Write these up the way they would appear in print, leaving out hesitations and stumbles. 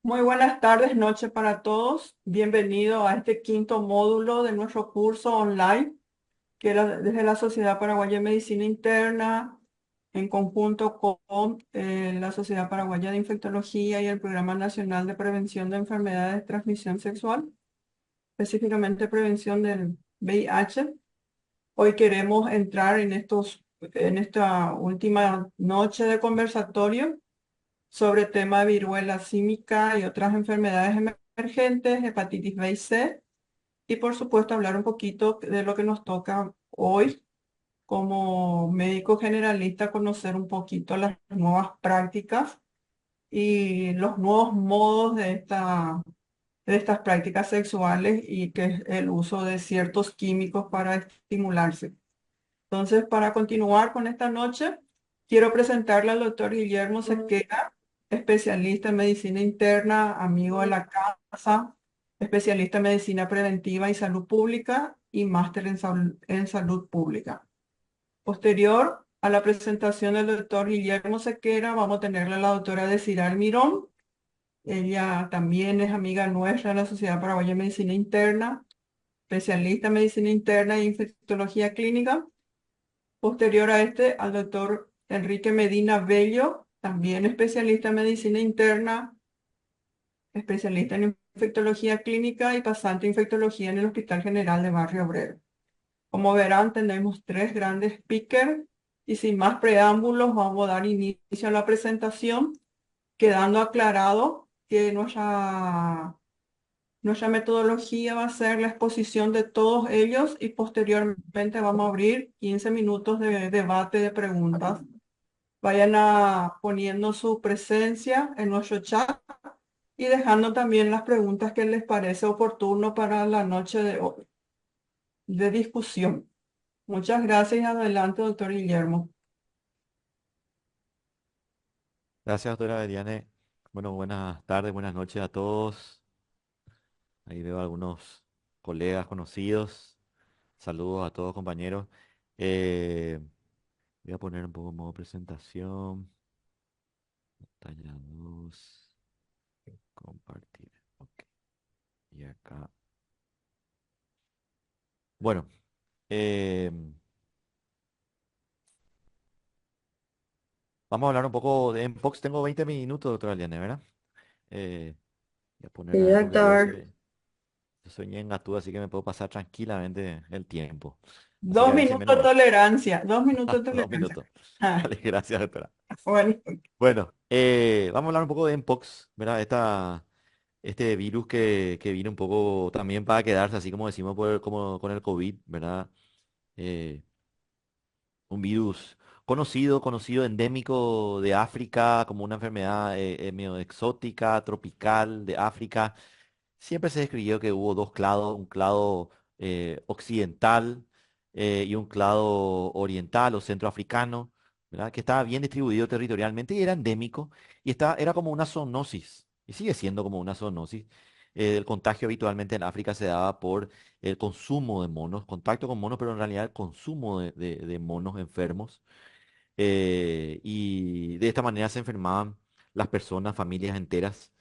Muy buenas tardes, noche para todos. Bienvenido a este quinto módulo de nuestro curso online, que era desde la Sociedad Paraguaya de Medicina Interna, en conjunto con la Sociedad Paraguaya de Infectología y el Programa Nacional de Prevención de Enfermedades de Transmisión Sexual, específicamente prevención del VIH. Hoy queremos entrar en esta última noche de conversatorio sobre tema de viruela símica y otras enfermedades emergentes, hepatitis B y C, y por supuesto hablar un poquito de lo que nos toca hoy como médico generalista, conocer un poquito las nuevas prácticas y los nuevos modos de estas prácticas sexuales y que es el uso de ciertos químicos para estimularse. Entonces, para continuar con esta noche, quiero presentarle al doctor Guillermo Sequera, especialista en medicina interna, amigo de la casa, especialista en medicina preventiva y salud pública y máster en salud pública. Posterior a la presentación del doctor Guillermo Sequera, vamos a tenerle a la doctora Desiral Mirón. Ella también es amiga nuestra de la Sociedad Paraguaya de Medicina Interna, especialista en medicina interna e infectología clínica. Posterior a este, al doctor Enrique Medina Bello, también especialista en medicina interna, especialista en infectología clínica y pasante en infectología en el Hospital General de Barrio Obrero. Como verán, tenemos tres grandes speakers y sin más preámbulos vamos a dar inicio a la presentación, quedando aclarado que nuestra metodología va a ser la exposición de todos ellos y posteriormente vamos a abrir 15 minutos de debate de preguntas. Vayan poniendo su presencia en nuestro chat y dejando también las preguntas que les parece oportuno para la noche de hoy de discusión. Muchas gracias y adelante, doctor Guillermo. Gracias, doctora Diane. Bueno, buenas tardes, buenas noches a todos. Ahí veo algunos colegas conocidos. Saludos a todos, compañeros. Eh, Voy a poner un poco en modo presentación. Pantalla 2, compartir. Ok. Y acá. Bueno, eh, vamos a hablar un poco de Mpox. Tengo 20 minutos, doctora Diane, ¿verdad? Voy a poner Sí, a ver porque doctor. yo soy ñengatú, así que me puedo pasar tranquilamente el tiempo. Así que Dos avíseme minutos de nomás. tolerancia, 2 minutos de Dos tolerancia. minutos. Ah, Vale, gracias, doctora. bueno, Bueno, vamos a hablar un poco de Mpox, ¿verdad? Este virus que viene un poco también para quedarse, así como decimos como con el COVID, ¿verdad? Eh, un virus conocido, endémico de África, como una enfermedad medio exótica, tropical de África. Siempre se describió que hubo dos clados, un clado occidental y un clado oriental o centroafricano, ¿verdad? Que estaba bien distribuido territorialmente y era endémico y era como una zoonosis, y sigue siendo como una zoonosis. El contagio habitualmente en África se daba por el consumo de monos, contacto con monos, pero en realidad el consumo de monos enfermos. Y de esta manera se enfermaban las personas, familias enteras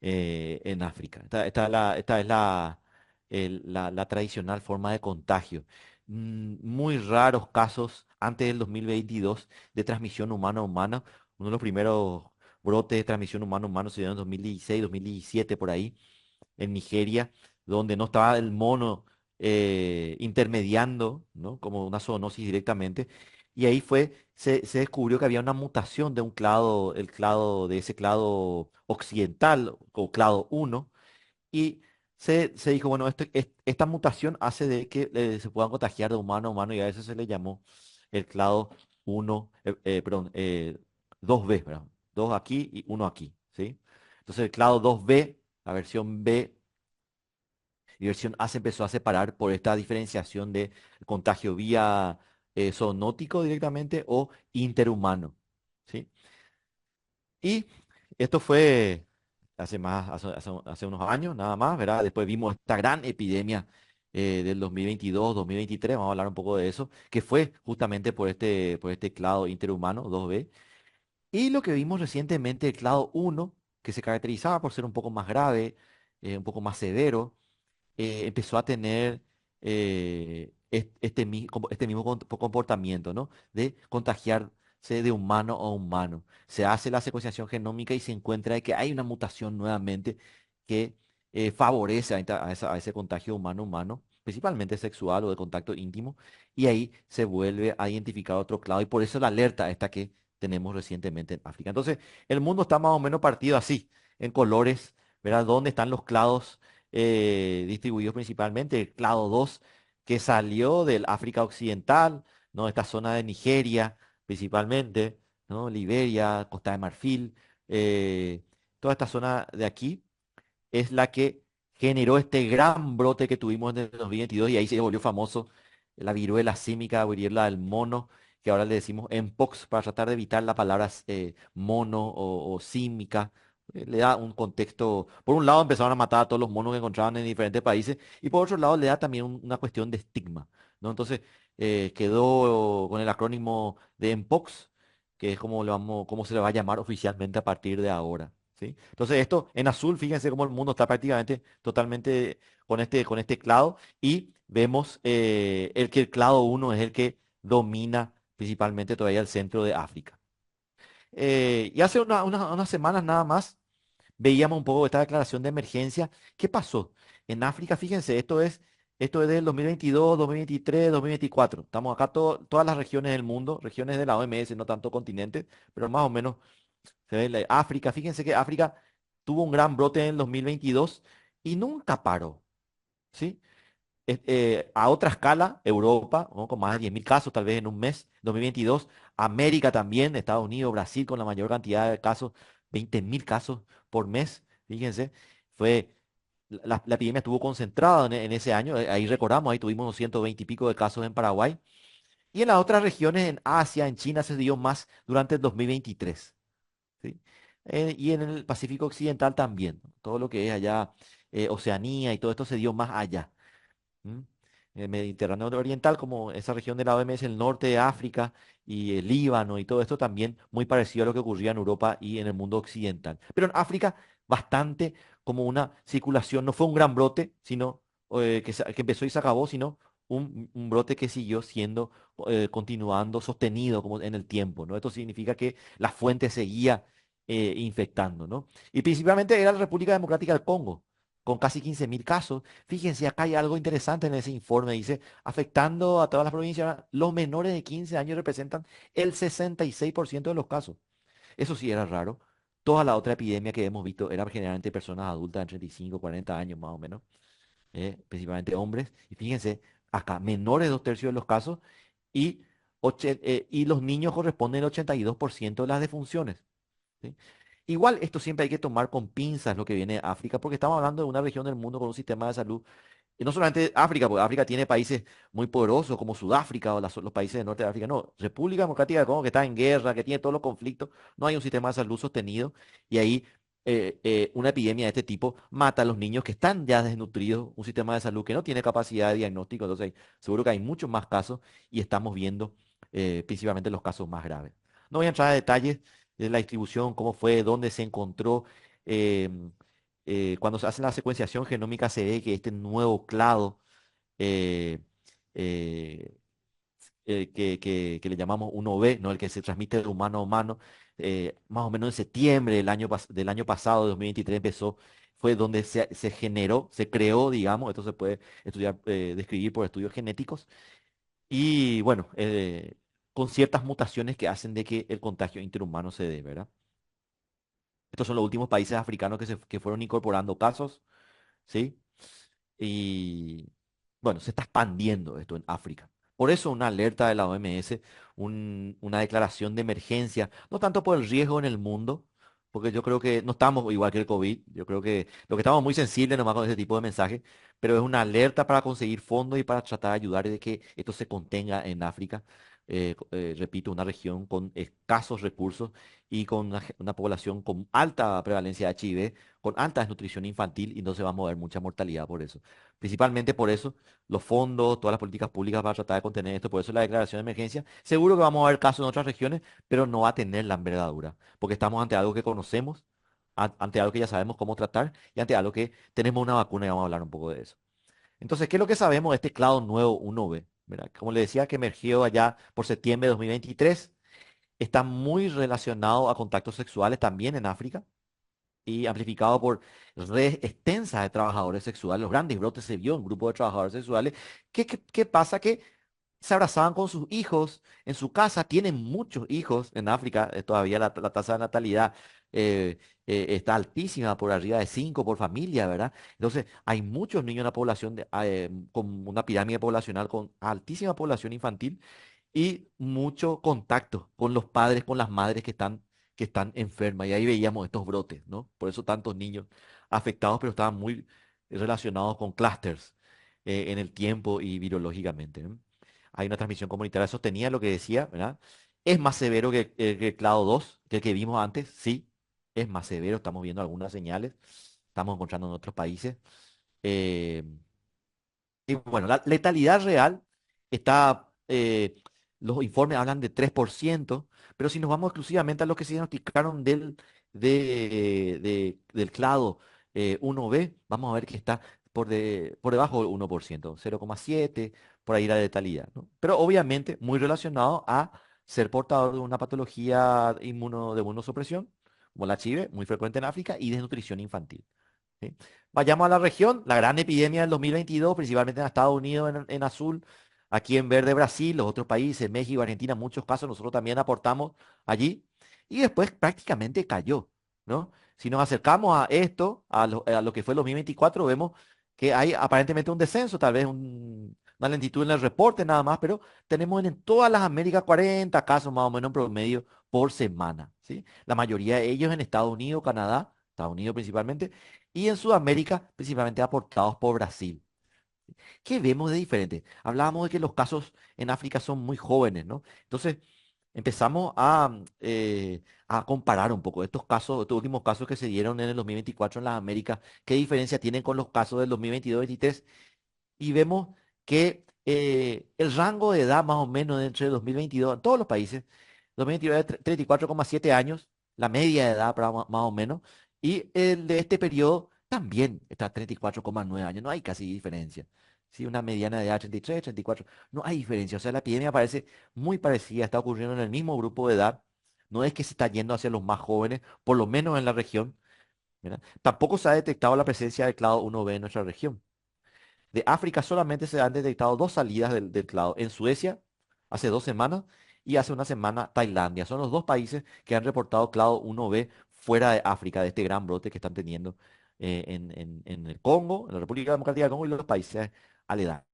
en África. Esta es la tradicional forma de contagio. Muy raros casos antes del 2022 de transmisión humana a humana. Uno de los primeros brotes de transmisión humano a humano se dio en 2016, 2017 por ahí, en Nigeria, donde no estaba el mono intermediando, ¿no? Como una zoonosis directamente. Y ahí se descubrió que había una mutación de un clado, el clado, de ese clado occidental o clado uno y se dijo, bueno, esta mutación hace de que se puedan contagiar de humano a humano y a eso se le llamó el clado uno perdón, 2B, perdón, 2 aquí y uno aquí, ¿sí? Entonces el clado 2B, la versión B y versión A se empezó a separar por esta diferenciación de contagio vía zoonótico directamente o interhumano, ¿sí? Y esto fue hace unos años, nada más, ¿verdad? Después vimos esta gran epidemia del 2022, 2023, vamos a hablar un poco de eso, que fue justamente por este clado interhumano 2B. Y lo que vimos recientemente, el clado 1, que se caracterizaba por ser un poco más grave, un poco más severo, empezó a tener este mismo comportamiento, ¿no? De contagiarse de humano a humano. Se hace la secuenciación genómica y se encuentra que hay una mutación nuevamente que favorece a ese contagio humano a humano, principalmente sexual o de contacto íntimo, y ahí se vuelve a identificar otro clado, y por eso la alerta esta que tenemos recientemente en África. Entonces, el mundo está más o menos partido así, en colores, ¿verdad? ¿Dónde están los clados distribuidos principalmente? El clado 2 que salió del África Occidental, ¿no? Esta zona de Nigeria principalmente, ¿no? Liberia, Costa de Marfil, eh, toda esta zona de aquí es la que generó este gran brote que tuvimos en el 2022 y ahí se volvió famoso la viruela símica, viruela del mono, que ahora le decimos Mpox para tratar de evitar la palabra mono o símica. Le da un contexto. Por un lado empezaron a matar a todos los monos que encontraban en diferentes países y por otro lado le da también una cuestión de estigma, ¿no? Entonces quedó con el acrónimo de Mpox, que es como se le va a llamar oficialmente a partir de ahora. ¿Sí? Entonces esto en azul, fíjense cómo el mundo está prácticamente totalmente con este clado y vemos el clado uno es el que domina principalmente todavía el centro de África. Y hace unas semanas nada más veíamos un poco esta declaración de emergencia. ¿Qué pasó? En África, fíjense, esto es del 2022, 2023, 2024. Estamos acá todas las regiones del mundo, regiones de la OMS, no tanto continentes, pero más o menos se ve África. Fíjense que África tuvo un gran brote en el 2022 y nunca paró, ¿sí? A otra escala, Europa, ¿no? Con más de 10.000 casos tal vez en un mes, 2022. América también, Estados Unidos, Brasil con la mayor cantidad de casos, 20.000 casos por mes, fíjense. Fue, la epidemia estuvo concentrada en ese año, ahí recordamos, ahí tuvimos unos 120 y pico de casos en Paraguay. Y en las otras regiones, en Asia, en China, se dio más durante el 2023. ¿Sí? Y en el Pacífico Occidental también, ¿no? Todo lo que es allá, Oceanía y todo esto se dio más allá. ¿M? El Mediterráneo Oriental, como esa región de la OMS, el norte de África y el Líbano y todo esto también muy parecido a lo que ocurría en Europa y en el mundo occidental. Pero en África, bastante como una circulación, no fue un gran brote, sino que empezó y se acabó, sino un brote que siguió siendo, continuando, sostenido como en el tiempo, ¿no? Esto significa que la fuente seguía infectando, ¿no? Y principalmente era la República Democrática del Congo, con casi 15.000 casos. Fíjense, acá hay algo interesante en ese informe. Dice, afectando a todas las provincias, los menores de 15 años representan el 66% de los casos. Eso sí era raro. Toda la otra epidemia que hemos visto era generalmente personas adultas de 35, 40 años más o menos, principalmente hombres. Y fíjense, acá menores de 2 tercios de los casos y, y los niños corresponden al 82% de las defunciones. ¿Sí? Igual esto siempre hay que tomar con pinzas lo que viene de África, porque estamos hablando de una región del mundo con un sistema de salud, y no solamente África, porque África tiene países muy poderosos como Sudáfrica o los países del norte de África, no, República Democrática del Congo que está en guerra, que tiene todos los conflictos, no hay un sistema de salud sostenido, y ahí una epidemia de este tipo mata a los niños que están ya desnutridos, un sistema de salud que no tiene capacidad de diagnóstico, entonces seguro que hay muchos más casos y estamos viendo principalmente los casos más graves. No voy a entrar a detalles de la distribución, cómo fue, dónde se encontró. em, Cuando se hace la secuenciación genómica se ve que este nuevo clado eh, eh, que le llamamos 1B, ¿no? El que se transmite de humano a humano, más o menos en septiembre del año pasado, 2023, empezó, fue donde se generó, se creó, digamos, esto se puede estudiar, describir por estudios genéticos, y bueno, con ciertas mutaciones que hacen de que el contagio interhumano se dé, ¿verdad? Estos son los últimos países africanos que fueron incorporando casos, ¿sí? Y bueno, se está expandiendo esto en África. Por eso una alerta de la OMS, una declaración de emergencia, no tanto por el riesgo en el mundo, porque yo creo que no estamos igual que el COVID, yo creo que lo que estamos muy sensibles nomás con ese tipo de mensajes, pero es una alerta para conseguir fondos y para tratar de ayudar de que esto se contenga en África. Repito, una región con escasos recursos y con una población con alta prevalencia de HIV, con alta desnutrición infantil y no se va a mover mucha mortalidad por eso. Principalmente por eso, los fondos, todas las políticas públicas para tratar de contener esto, por eso la declaración de emergencia. Seguro que vamos a ver casos en otras regiones, pero no va a tener la envergadura, porque estamos ante algo que conocemos, ante algo que ya sabemos cómo tratar y ante algo que tenemos una vacuna y vamos a hablar un poco de eso. Entonces, ¿qué es lo que sabemos de este clado nuevo 1B? ¿Verdad? Como le decía, que emergió allá por septiembre de 2023, está muy relacionado a contactos sexuales también en África y amplificado por redes extensas de trabajadores sexuales. Los grandes brotes se vio en grupos de trabajadores sexuales. ¿Qué pasa? Que se abrazaban con sus hijos en su casa, tienen muchos hijos en África, todavía la tasa de natalidad eh, está altísima, por arriba de 5 por familia, ¿verdad? Entonces, hay muchos niños en la población con una pirámide poblacional con altísima población infantil y mucho contacto con los padres, con las madres que están enfermas. Y ahí veíamos estos brotes, ¿no? Por eso tantos niños afectados, pero estaban muy relacionados con clústeres en el tiempo y virológicamente, ¿no? Hay una transmisión comunitaria sostenida, lo que decía, ¿verdad? Es más severo que el clado 2, que el que vimos antes, sí, es más severo, estamos viendo algunas señales, estamos encontrando en otros países. Eh, y bueno, la letalidad real está, los informes hablan de 3%, pero si nos vamos exclusivamente a los que se diagnosticaron del clado 1B, vamos a ver que está por debajo del 1%, 0,7, por ahí la letalidad, ¿no? Pero obviamente muy relacionado a ser portador de una patología de inmunosupresión, como la HIV, muy frecuente en África, y desnutrición infantil. ¿Sí? Vayamos a la región, la gran epidemia del 2022, principalmente en Estados Unidos en azul, aquí en verde Brasil, los otros países, México, Argentina, en muchos casos nosotros también aportamos allí y después prácticamente cayó, ¿no? Si nos acercamos a esto, a lo que fue el 2024, vemos que hay aparentemente un descenso, tal vez una lentitud en el reporte nada más, pero tenemos en todas las Américas 40 casos más o menos en promedio por semana, ¿sí? La mayoría de ellos en Estados Unidos, Canadá, Estados Unidos principalmente, y en Sudamérica, principalmente aportados por Brasil. ¿Qué vemos de diferente? Hablábamos de que los casos en África son muy jóvenes, ¿no? Entonces, empezamos a comparar un poco estos casos, estos últimos casos que se dieron en el 2024 en las Américas, qué diferencia tienen con los casos del 2022-23, y vemos que el rango de edad más o menos entre 2022 en todos los países, 2022 es 34,7 años, la media de edad más o menos, y el de este periodo también está 34,9 años, no hay casi diferencia. Sí, una mediana de edad 33, 34, no hay diferencia, o sea, la epidemia parece muy parecida, está ocurriendo en el mismo grupo de edad, no es que se está yendo hacia los más jóvenes, por lo menos en la región, ¿verdad? Tampoco se ha detectado la presencia del clado 1B en nuestra región. De África solamente se han detectado dos salidas del clado. En Suecia, hace 2 semanas, y hace una semana Tailandia. Son los dos países que han reportado clado 1B fuera de África, de este gran brote que están teniendo en el Congo, en la República Democrática del Congo y los países aledaños.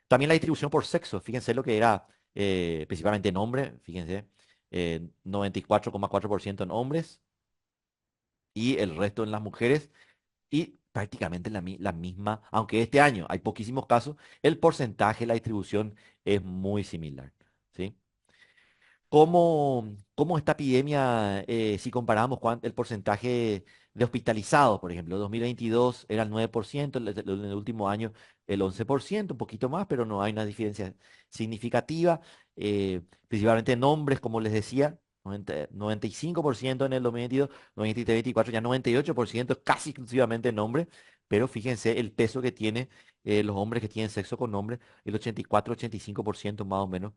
También la distribución por sexo. Fíjense lo que era principalmente en hombres, fíjense, 94,4% en hombres y el resto en las mujeres y prácticamente la misma, aunque este año hay poquísimos casos, el porcentaje, la distribución es muy similar, ¿sí? ¿Cómo esta epidemia, si comparamos el porcentaje de hospitalizados, por ejemplo, 2022 era el 9%, en el último año el 11%, un poquito más, pero no hay una diferencia significativa, principalmente en hombres, como les decía, 95% en el 2022, 93, 24, ya 98%, casi exclusivamente en hombres, pero fíjense el peso que tiene los hombres que tienen sexo con hombres, el 84, 85% más o menos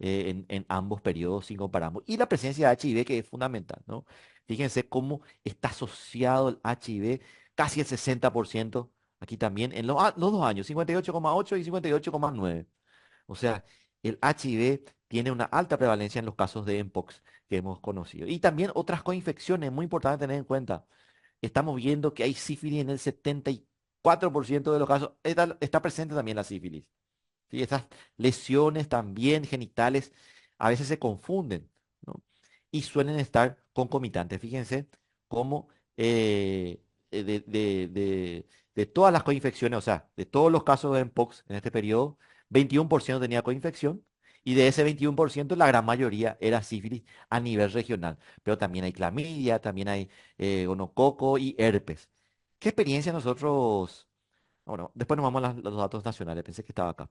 en ambos periodos si comparamos. Y la presencia de HIV que es fundamental, ¿no? Fíjense cómo está asociado el HIV casi el 60% aquí también en los 2 años, 58,8 y 58,9. O sea, el HIV tiene una alta prevalencia en los casos de Mpox que hemos conocido. Y también otras coinfecciones, muy importante tener en cuenta. Estamos viendo que hay sífilis en el 74% de los casos. Está presente también la sífilis. ¿Sí? Estas lesiones también genitales a veces se confunden, ¿no? Y suelen estar concomitantes. Fíjense cómo de todas las coinfecciones, o sea, de todos los casos de Mpox en este periodo, 21% tenía coinfección y de ese 21% la gran mayoría era sífilis a nivel regional. Pero también hay clamidia, también hay gonococo y herpes. ¿Qué experiencia nosotros? Bueno, después nos vamos a los datos nacionales, pensé que estaba acá.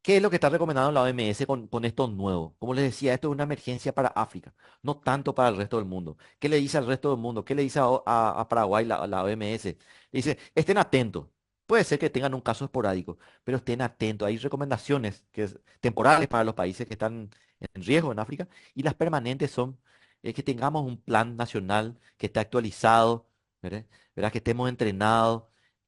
¿Qué es lo que está recomendando la OMS con esto nuevo? Como les decía, esto es una emergencia para África, no tanto para el resto del mundo. ¿Qué le dice al resto del mundo? ¿Qué le dice a Paraguay la OMS? Le dice, estén atentos. Puede ser que tengan un caso esporádico, pero estén atentos. Hay recomendaciones temporales para los países que están en riesgo en África y las permanentes son que tengamos un plan nacional que esté actualizado, ¿verdad? ¿Verdad? Que estemos entrenados,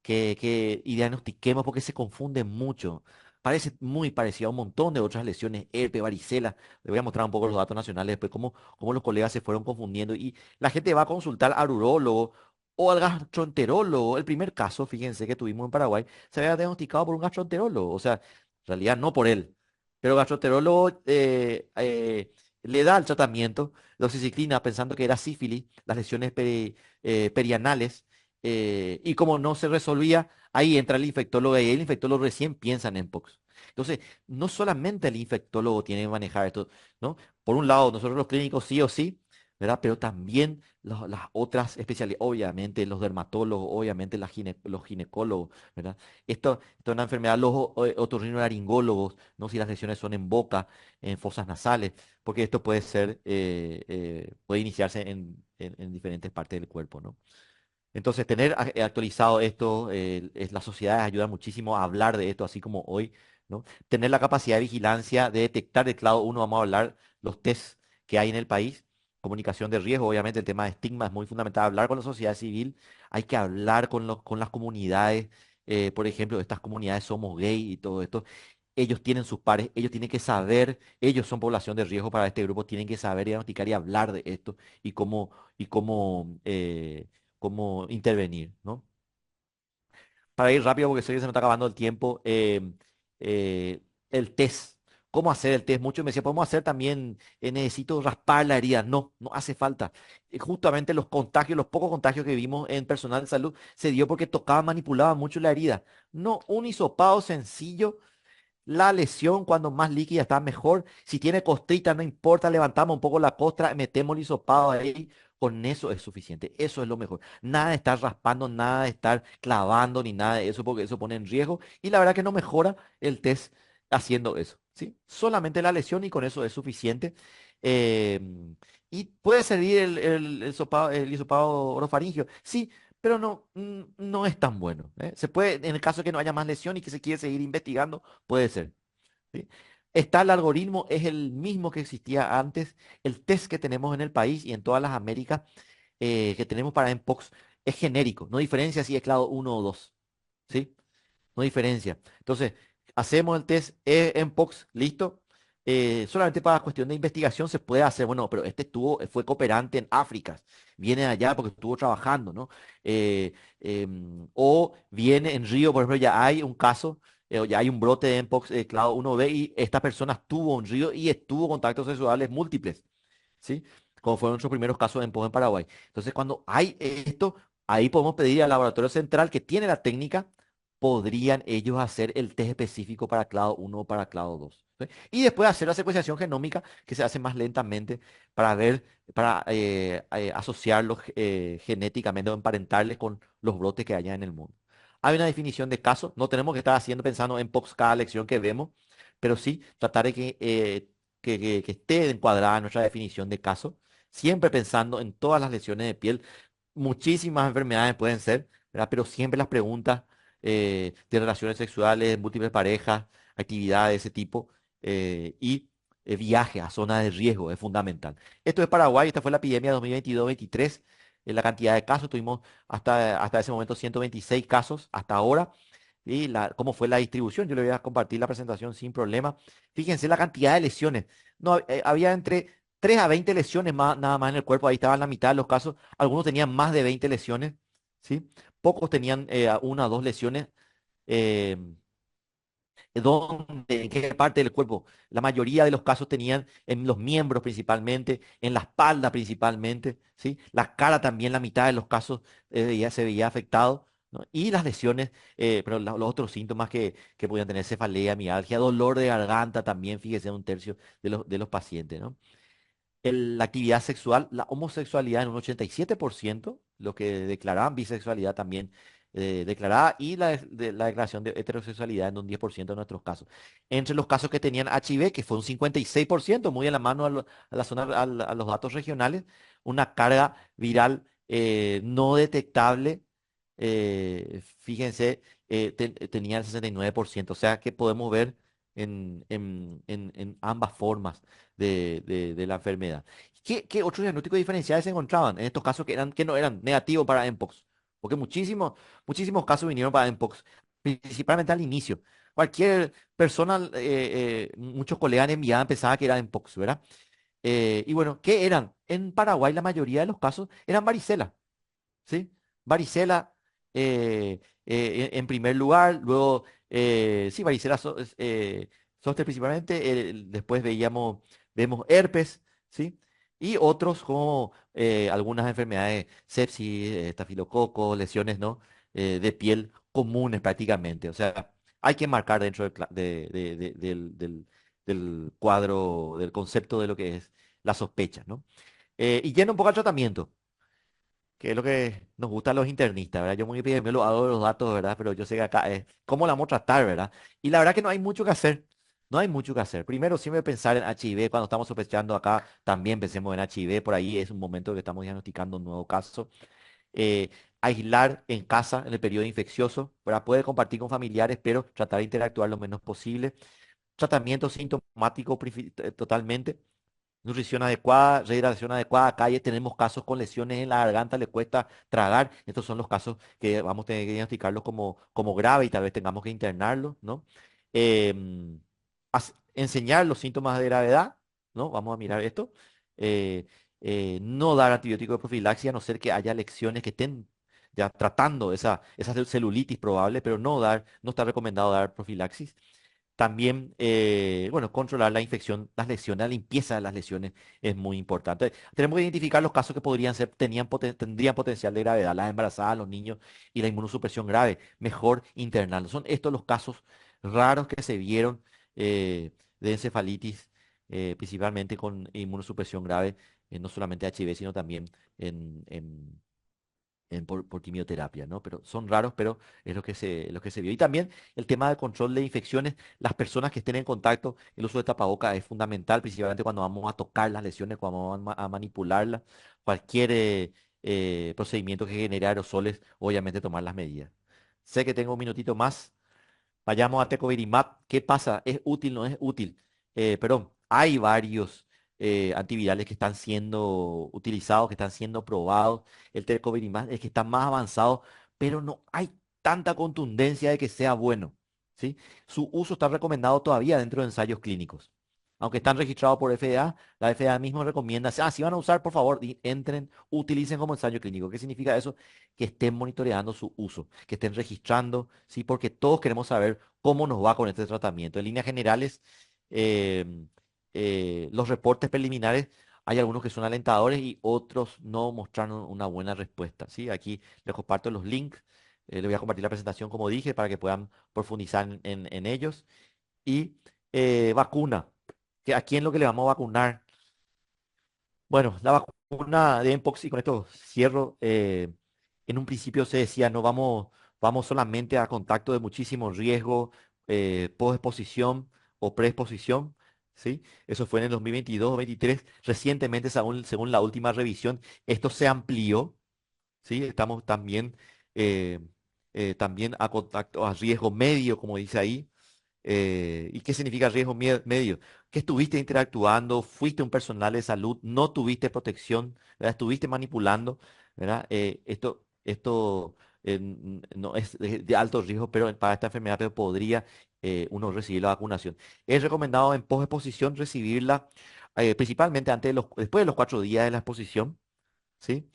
y diagnostiquemos porque se confunde mucho. Parece muy parecido a un montón de otras lesiones, herpes, varicela. Le voy a mostrar un poco los datos nacionales después, cómo los colegas se fueron confundiendo. Y la gente va a consultar al urólogo o al gastroenterólogo. El primer caso, fíjense, que tuvimos en Paraguay, se había diagnosticado por un gastroenterólogo. O sea, en realidad no por él. Pero el gastroenterólogo le da el tratamiento, doxiciclina, pensando que era sífilis, las lesiones perianales. Y como no se resolvía, ahí entra el infectólogo y el infectólogo recién piensa en mpox. Entonces, no solamente el infectólogo tiene que manejar esto, ¿no? Por un lado, nosotros los clínicos sí o sí, ¿verdad? Pero también las otras especialidades, obviamente los dermatólogos, obviamente los ginecólogos, ¿verdad? Esto es una enfermedad, los otorrinolaringólogos, ¿no? Si las lesiones son en boca, en fosas nasales, porque esto puede ser, puede iniciarse en diferentes partes del cuerpo, ¿no? Entonces, tener actualizado esto, las sociedades ayudan muchísimo a hablar de esto, así como hoy, ¿no? Tener la capacidad de vigilancia, de detectar el clado uno, vamos a hablar los test que hay en el país, comunicación de riesgo, obviamente el tema de estigma es muy fundamental, hablar con la sociedad civil, hay que hablar con las comunidades, por ejemplo, estas comunidades somos gay y todo esto. Ellos tienen sus pares, ellos tienen que saber, ellos son población de riesgo para este grupo, tienen que saber diagnosticar y hablar de esto y cómo intervenir, ¿no? Para ir rápido, porque sé que se me está acabando el tiempo, eh, el test. ¿Cómo hacer el test? Muchos me decían, podemos hacer también, necesito raspar la herida. No, no hace falta. Justamente los contagios, los pocos contagios que vimos en personal de salud, se dio porque tocaba, manipulaba mucho la herida. No, un hisopado sencillo, la lesión, cuando más líquida está mejor. Si tiene costrita, no importa, levantamos un poco la costra, metemos el hisopado ahí. Con eso es suficiente. Eso es lo mejor. Nada de estar raspando, nada de estar clavando, ni nada de eso, porque eso pone en riesgo. Y la verdad que no mejora el test haciendo eso, ¿sí? Solamente la lesión y con eso es suficiente. Em, y puede servir el hisopado orofaringio. Sí, pero no, no es tan bueno, ¿eh? Se puede, en el caso de que no haya más lesión y que se quiere seguir investigando, puede ser, ¿sí? Está el algoritmo, es el mismo que existía antes. El test que tenemos en el país y en todas las Américas que tenemos para Mpox es genérico, no diferencia si es clado uno o 2, ¿sí? No diferencia. Entonces, hacemos el test Mpox, listo. Solamente para cuestión de investigación se puede hacer, bueno, pero este fue cooperante en África, viene de allá porque estuvo trabajando, ¿no? Eh, o viene en Río, por ejemplo, ya hay un caso, ya hay un brote de Mpox, clado 1B, y esta persona estuvo en Río y estuvo contactos sexuales múltiples, ¿sí? Como fueron nuestros primeros casos de Mpox en Paraguay. Entonces, cuando hay esto, ahí podemos pedir al laboratorio central que tiene la técnica, podrían ellos hacer el test específico para clado uno o para clado 2, ¿sí? Y después hacer la secuenciación genómica que se hace más lentamente para ver, para asociarlos genéticamente o emparentarles con los brotes que haya en el mundo. Hay una definición de caso, no tenemos que estar haciendo pensando en POX cada lección que vemos, pero sí tratar de que esté encuadrada nuestra definición de caso, siempre pensando en todas las lesiones de piel. Muchísimas enfermedades pueden ser, ¿verdad? Pero siempre las preguntas de relaciones sexuales, múltiples parejas, actividades de ese tipo y viajes a zonas de riesgo es fundamental. Esto es Paraguay, esta fue la epidemia 2022-23. La cantidad de casos, tuvimos hasta ese momento 126 casos hasta ahora. Y cómo fue la distribución, yo le voy a compartir la presentación sin problema. Fíjense la cantidad de lesiones. No, había entre 3 a 20 lesiones más, nada más en el cuerpo, ahí estaban la mitad de los casos. Algunos tenían más de 20 lesiones, ¿sí? Pocos tenían una o dos lesiones. eh, ¿Dónde? ¿En qué parte del cuerpo? La mayoría de los casos tenían en los miembros principalmente, en la espalda principalmente, ¿sí? La cara también, la mitad de los casos ya se veía afectado, ¿no? Y las lesiones, pero los otros síntomas que podían tener cefalea, mialgia, dolor de garganta también, fíjese, un tercio de los pacientes, ¿no? La actividad sexual, la homosexualidad en un 87%, lo que declaraban bisexualidad también declarada y la declaración de heterosexualidad en un 10% de nuestros casos. Entre los casos que tenían HIV, que fue un 56%, muy a la mano a la zona, a los datos regionales, una carga viral no detectable, fíjense, tenía el 69%, o sea que podemos ver en ambas formas de la enfermedad. ¿Qué otros diagnósticos diferenciales se encontraban en estos casos que no eran negativos para mpox? Porque muchísimos casos vinieron para mpox, principalmente al inicio. Cualquier persona, muchos colegas enviaban pensaba que era mpox, ¿verdad? Y bueno, ¿qué eran? En Paraguay la mayoría de los casos eran varicela, ¿sí? Varicela en primer lugar, luego, sí, varicela zoster principalmente, después vemos herpes, ¿sí? Y otros como algunas enfermedades, sepsis, estafilococo, lesiones, ¿no? De piel comunes prácticamente. O sea, hay que marcar dentro del cuadro, del concepto de lo que es la sospecha, ¿no? Y yendo un poco al tratamiento que es lo que nos gusta a los internistas, ¿verdad? Yo muy bien me lo hago de los datos, ¿verdad? Pero yo sé que acá es cómo la vamos a tratar, ¿verdad? Y la verdad que no hay mucho que hacer. No hay mucho que hacer. Primero, siempre pensar en HIV. Cuando estamos sospechando acá, también pensemos en HIV. Por ahí es un momento que estamos diagnosticando un nuevo caso. Eh, Aislar en casa en el periodo infeccioso, ¿verdad? Puede compartir con familiares, pero tratar de interactuar lo menos posible. Tratamiento sintomático totalmente. Nutrición adecuada, rehidratación adecuada. Acá ya tenemos casos con lesiones en la garganta, le cuesta tragar. Estos son los casos que vamos a tener que diagnosticarlos como grave y tal vez tengamos que internarlos, ¿no? Em, Enseñar los síntomas de gravedad, ¿no? Vamos a mirar esto. Eh, no dar antibiótico de profilaxia, a no ser que haya lecciones que estén ya tratando esa celulitis probable, pero no está recomendado dar profilaxis. También, bueno, controlar la infección, las lesiones, la limpieza de las lesiones es muy importante. Tenemos que identificar los casos que podrían ser, tendrían potencial de gravedad, las embarazadas, los niños y la inmunosupresión grave. Mejor internarlos. Son estos los casos raros que se vieron de encefalitis, principalmente con inmunosupresión grave, no solamente HIV, sino también por quimioterapia, ¿no? Pero son raros, pero es lo que se vio. Y también el tema del control de infecciones, las personas que estén en contacto, el uso de tapabocas es fundamental, principalmente cuando vamos a tocar las lesiones, cuando vamos a manipularlas, cualquier procedimiento que genere aerosoles, obviamente tomar las medidas. Sé que tengo un minutito más. Vayamos a Tecovirimat. ¿Qué pasa? ¿Es útil? ¿No es útil? Perdón, hay varios antivirales que están siendo utilizados, que están siendo probados. El Tecovirimat es que está más avanzado, pero no hay tanta contundencia de que sea bueno, ¿sí? Su uso está recomendado todavía dentro de ensayos clínicos. Aunque están registrados por FDA, la FDA mismo recomienda, si van a usar, por favor, entren, utilicen como ensayo clínico. ¿Qué significa eso? Que estén monitoreando su uso, que estén registrando, ¿sí? Porque todos queremos saber cómo nos va con este tratamiento. En líneas generales, em, los reportes preliminares, hay algunos que son alentadores y otros no mostraron una buena respuesta, ¿sí? Aquí les comparto los links, les voy a compartir la presentación, como dije, para que puedan profundizar en ellos. Y vacuna, ¿a quién lo que le vamos a vacunar? Bueno, la vacuna de Mpox, y con esto cierro, en un principio se decía, no vamos solamente a contacto de muchísimo riesgo, posexposición o preexposición, ¿sí? Eso fue en el 2022-2023. Recientemente, según la última revisión, esto se amplió, ¿sí? Estamos eh, también a contacto, a riesgo medio, como dice ahí. ¿Y qué significa riesgo medio? Que estuviste interactuando, fuiste un personal de salud, no tuviste protección, ¿verdad? Estuviste manipulando, ¿verdad? Esto no es de alto riesgo, pero para esta enfermedad pero podría uno recibir la vacunación. Es recomendado en posexposición recibirla principalmente después de los 4 días de la exposición, ¿sí?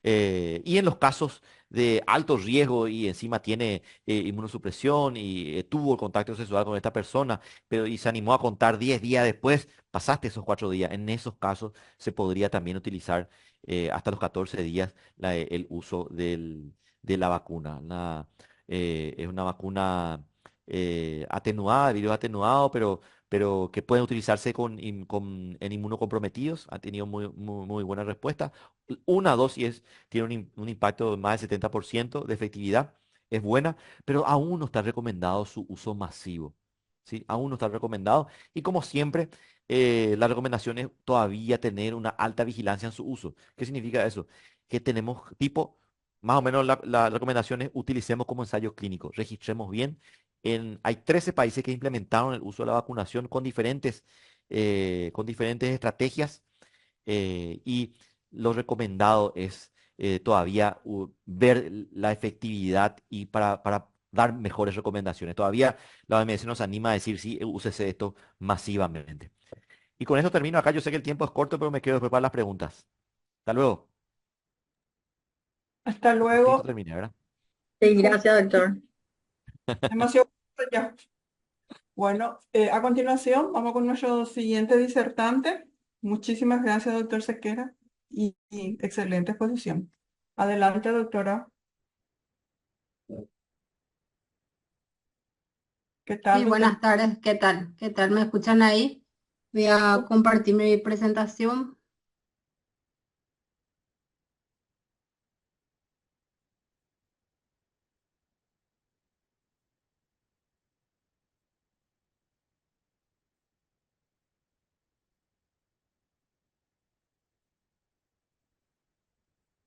Y en los casos de alto riesgo y encima tiene inmunosupresión y tuvo contacto sexual con esta persona, pero y se animó a contar 10 días después, pasaste esos 4 días. En esos casos se podría también utilizar hasta los 14 días el uso de la vacuna. Es una vacuna atenuada, virus atenuado, pero que puede utilizarse en inmunocomprometidos. Ha tenido muy buena respuesta. Una dosis tiene un impacto de más del 70% de efectividad es buena, pero aún no está recomendado su uso masivo. ¿Sí? Aún no está recomendado. Y como siempre, la recomendación es todavía tener una alta vigilancia en su uso. ¿Qué significa eso? Que tenemos tipo, más o menos la recomendación es utilicemos como ensayo clínico, registremos bien. Hay 13 países que implementaron el uso de la vacunación con diferentes estrategias y lo recomendado es todavía ver la efectividad y para dar mejores recomendaciones. Todavía la OMS nos anima a decir, sí, úsese esto masivamente. Y con esto termino acá. Yo sé que el tiempo es corto, pero me quedo después para las preguntas. Hasta luego. Hasta Listo, luego. terminé, ¿verdad? Sí, gracias, doctor. Demasiado ya. Bueno, a continuación vamos con nuestro siguiente disertante. Muchísimas gracias, doctor Sequera, y excelente exposición. Adelante, doctora. ¿Qué tal, Sí, doctor? buenas tardes, ¿qué tal? ¿Qué tal? ¿Me escuchan ahí? Voy a compartir mi presentación.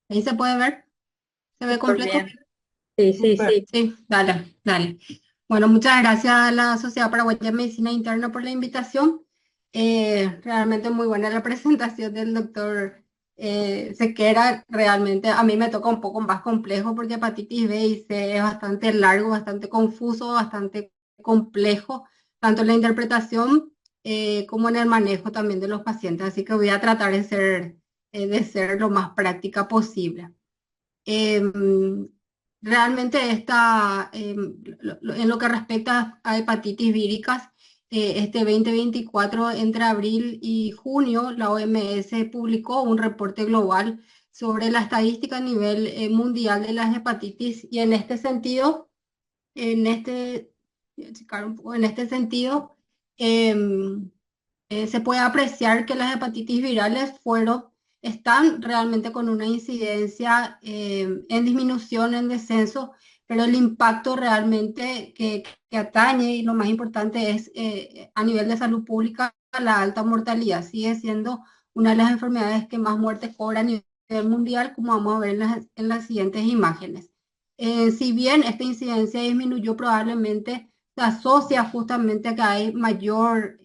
¿Ahí se puede ver? ¿Se ve Súper completo? bien. Sí, sí, Súper. sí. Sí, dale, dale. Bueno, muchas gracias a la Sociedad Paraguaya de Medicina Interna por la invitación. Realmente muy buena la presentación del doctor Sequera. Realmente a mí me toca un poco más complejo porque hepatitis B y C es bastante largo, bastante confuso, bastante complejo, tanto en la interpretación como en el manejo también de los pacientes. Así que voy a tratar de ser lo más práctica posible. Em, Realmente en lo que respecta a hepatitis víricas, este 2024, entre abril y junio, la OMS publicó un reporte global sobre la estadística a nivel mundial de las hepatitis y en este sentido, en este, voy a checar un poco, en este sentido, em, se puede apreciar que las hepatitis virales están realmente con una incidencia en disminución, en descenso, pero el impacto realmente que atañe y lo más importante es a nivel de salud pública, la alta mortalidad. Sigue siendo una de las enfermedades que más muertes cobra a nivel mundial, como vamos a ver en las siguientes imágenes. Si bien esta incidencia disminuyó, probablemente se asocia justamente a que hay mayor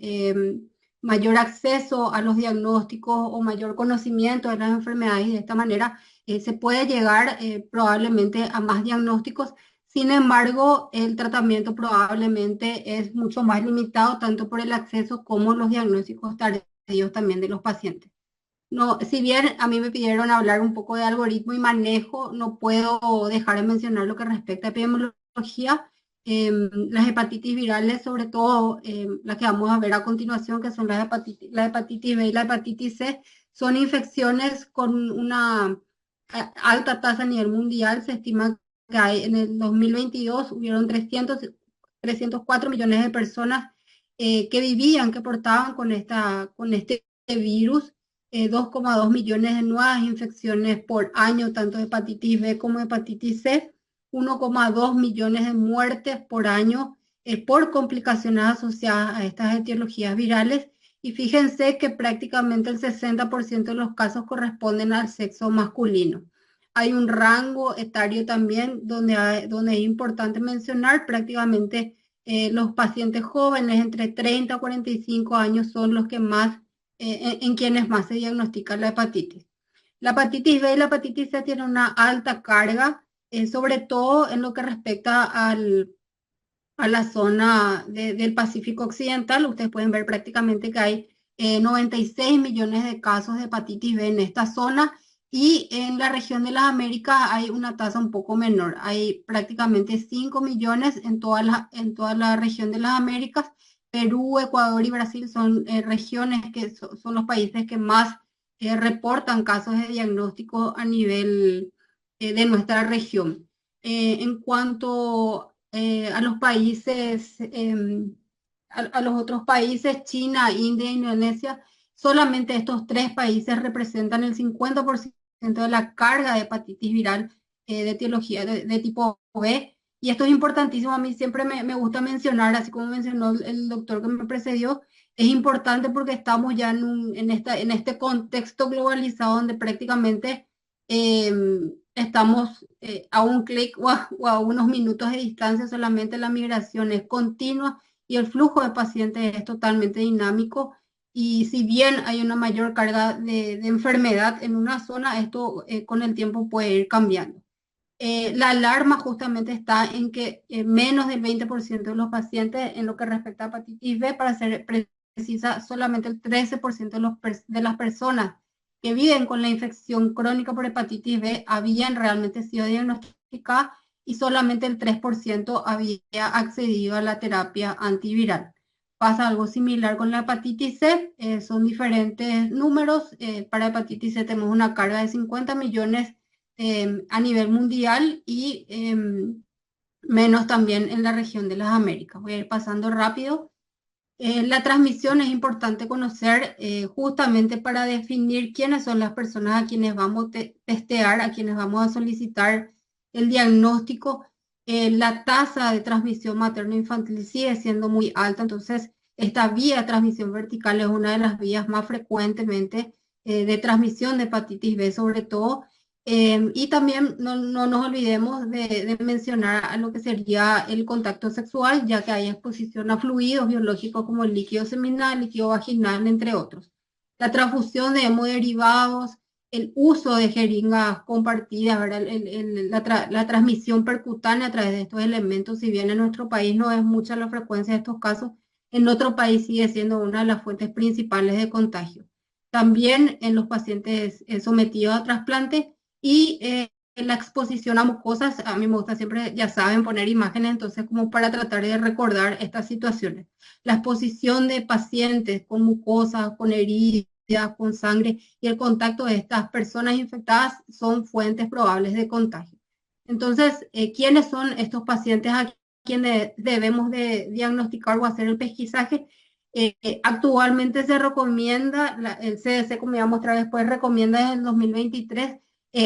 acceso a los diagnósticos o mayor conocimiento de las enfermedades y de esta manera se puede llegar probablemente a más diagnósticos. Sin embargo, el tratamiento probablemente es mucho más limitado tanto por el acceso como los diagnósticos tardíos también de los pacientes. No, si bien a mí me pidieron hablar un poco de algoritmo y manejo, no puedo dejar de mencionar lo que respecta a epidemiología. Las hepatitis virales, sobre todo las que vamos a ver a continuación, que son la hepatitis B y la hepatitis C, son infecciones con una alta tasa a nivel mundial. Se estima que en el 2022 hubieron 304 millones de personas que vivían, que portaban con este virus. 2,2 millones de nuevas infecciones por año, tanto de hepatitis B como hepatitis C, 1,2 millones de muertes por año por complicaciones asociadas a estas etiologías virales. Y fíjense que prácticamente el 60% de los casos corresponden al sexo masculino. Hay un rango etario también donde es importante mencionar prácticamente los pacientes jóvenes entre 30 y 45 años son los que más en quienes más se diagnostica la hepatitis. La hepatitis B y la hepatitis C tienen una alta carga, sobre todo en lo que respecta a la zona del Pacífico Occidental. Ustedes pueden ver prácticamente que hay 96 millones de casos de hepatitis B en esta zona y en la región de las Américas hay una tasa un poco menor. Hay prácticamente 5 millones en toda la región de las Américas. Perú, Ecuador y Brasil son regiones son los países que más reportan casos de diagnóstico a nivel de nuestra región. En cuanto a los países, a los otros países, China, India, Indonesia, solamente estos tres países representan el 50% de la carga de hepatitis viral de etiología de tipo B Y esto es importantísimo, a mí siempre me gusta mencionar, así como mencionó el doctor que me precedió, es importante porque estamos ya en este contexto globalizado donde prácticamente eh, estamos a un clic o a unos minutos de distancia, solamente la migración es continua y el flujo de pacientes es totalmente dinámico. Y si bien hay una mayor carga de enfermedad en una zona, esto con el tiempo puede ir cambiando. La alarma justamente está en que menos del 20% de los pacientes, en lo que respecta a hepatitis B, para ser precisa, solamente el 13% de las personas que viven con la infección crónica por hepatitis B habían realmente sido diagnosticadas y solamente el 3% había accedido a la terapia antiviral. Pasa algo similar con la hepatitis C, son diferentes números. Para hepatitis C tenemos una carga de 50 millones a nivel mundial y menos también en la región de las Américas. Voy a ir pasando rápido. La transmisión es importante conocer justamente para definir quiénes son las personas a quienes vamos a testear, a quienes vamos a solicitar el diagnóstico. La tasa de transmisión materno-infantil sigue siendo muy alta, entonces esta vía de transmisión vertical es una de las vías más frecuentemente de transmisión de hepatitis B, sobre todo. Y también no nos olvidemos de mencionar a lo que sería el contacto sexual, ya que hay exposición a fluidos biológicos como el líquido seminal, líquido vaginal, entre otros. La transfusión de hemoderivados, el uso de jeringas compartidas, ¿verdad? La transmisión percutánea a través de estos elementos, si bien en nuestro país no es mucha la frecuencia de estos casos, en otro país sigue siendo una de las fuentes principales de contagio. También en los pacientes sometidos a trasplante y la exposición a mucosas, a mí me gusta siempre, ya saben, poner imágenes, entonces como para tratar de recordar estas situaciones. La exposición de pacientes con mucosas, con heridas, con sangre y el contacto de estas personas infectadas son fuentes probables de contagio. Entonces, ¿quiénes son estos pacientes a quienes debemos de diagnosticar o hacer el pesquisaje? Actualmente se recomienda, el CDC, como ya mostré después, recomienda desde el 2023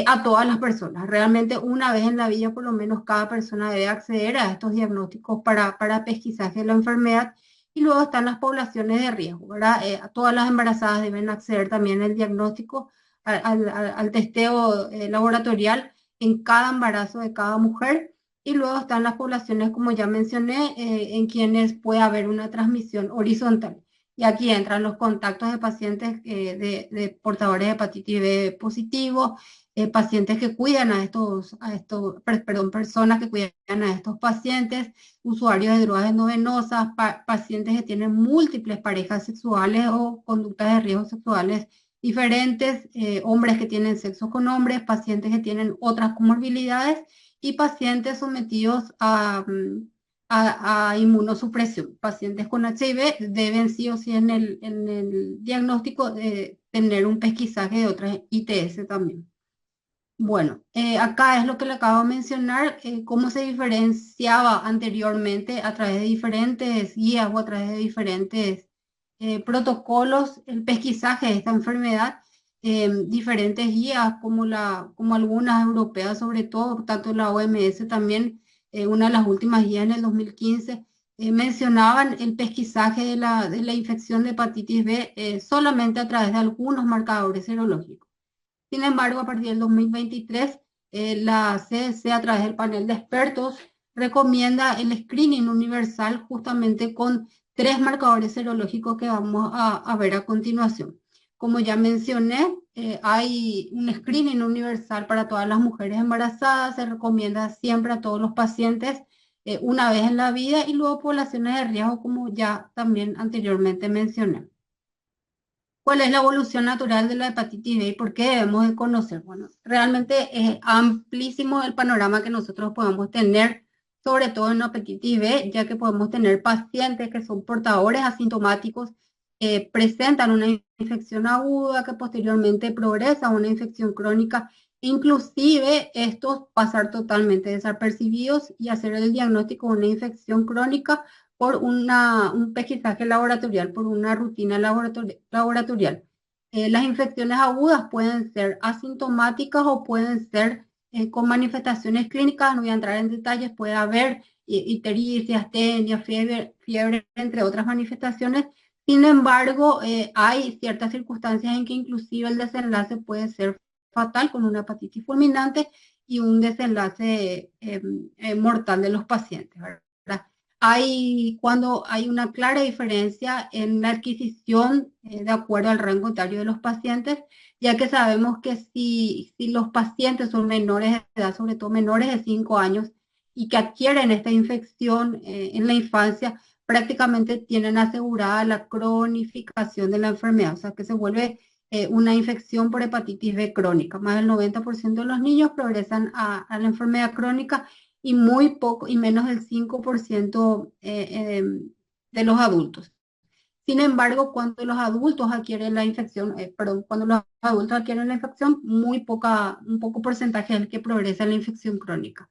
a todas las personas. Realmente una vez en la vida, por lo menos cada persona debe acceder a estos diagnósticos para pesquisaje de la enfermedad. Y luego están las poblaciones de riesgo, ¿verdad? Todas las embarazadas deben acceder también al diagnóstico, al testeo laboratorial en cada embarazo de cada mujer. Y luego están las poblaciones, como ya mencioné, en quienes puede haber una transmisión horizontal. Y aquí entran los contactos de pacientes de portadores de hepatitis B positivo, pacientes que cuidan perdón, personas que cuidan a estos pacientes, usuarios de drogas endovenosas, pacientes que tienen múltiples parejas sexuales o conductas de riesgo sexuales diferentes, hombres que tienen sexo con hombres, pacientes que tienen otras comorbilidades y pacientes sometidos a inmunosupresión. Pacientes con HIV deben sí o sí en el diagnóstico tener un pesquisaje de otras ITS también. Bueno, acá es lo que le acabo de mencionar, cómo se diferenciaba anteriormente a través de diferentes guías o a través de diferentes protocolos el pesquisaje de esta enfermedad, diferentes guías como algunas europeas sobre todo, tanto la OMS también, una de las últimas guías en el 2015, mencionaban el pesquisaje de la infección de hepatitis B solamente a través de algunos marcadores serológicos. Sin embargo, a partir del 2023, la CDC a través del panel de expertos recomienda el screening universal justamente con 3 marcadores serológicos que vamos a ver a continuación. Como ya mencioné, hay un screening universal para todas las mujeres embarazadas, se recomienda siempre a todos los pacientes una vez en la vida y luego poblaciones de riesgo, como ya también anteriormente mencioné. ¿Cuál es la evolución natural de la hepatitis B y por qué debemos de conocer? Bueno, realmente es amplísimo el panorama que nosotros podemos tener, sobre todo en la hepatitis B, ya que podemos tener pacientes que son portadores asintomáticos, presentan una infección aguda que posteriormente progresa a una infección crónica, inclusive estos pasar totalmente desapercibidos y hacer el diagnóstico de una infección crónica por un pesquisaje laboratorial, por una rutina laboratorial. Las infecciones agudas pueden ser asintomáticas o pueden ser con manifestaciones clínicas. No voy a entrar en detalles, puede haber ictericia, astenia, fiebre, entre otras manifestaciones. Sin embargo, hay ciertas circunstancias en que inclusive el desenlace puede ser fatal con una hepatitis fulminante y un desenlace mortal de los pacientes, ¿verdad? Cuando hay una clara diferencia en la adquisición de acuerdo al rango etario de los pacientes, ya que sabemos que si los pacientes son menores de edad, sobre todo menores de 5 años, y que adquieren esta infección en la infancia, prácticamente tienen asegurada la cronificación de la enfermedad, o sea que se vuelve una infección por hepatitis B crónica. Más del 90% de los niños progresan a la enfermedad crónica y muy poco, y menos del 5% de los adultos. Sin embargo, cuando los adultos adquieren la infección, cuando los adultos adquieren la infección, un poco porcentaje es el que progresa en la infección crónica.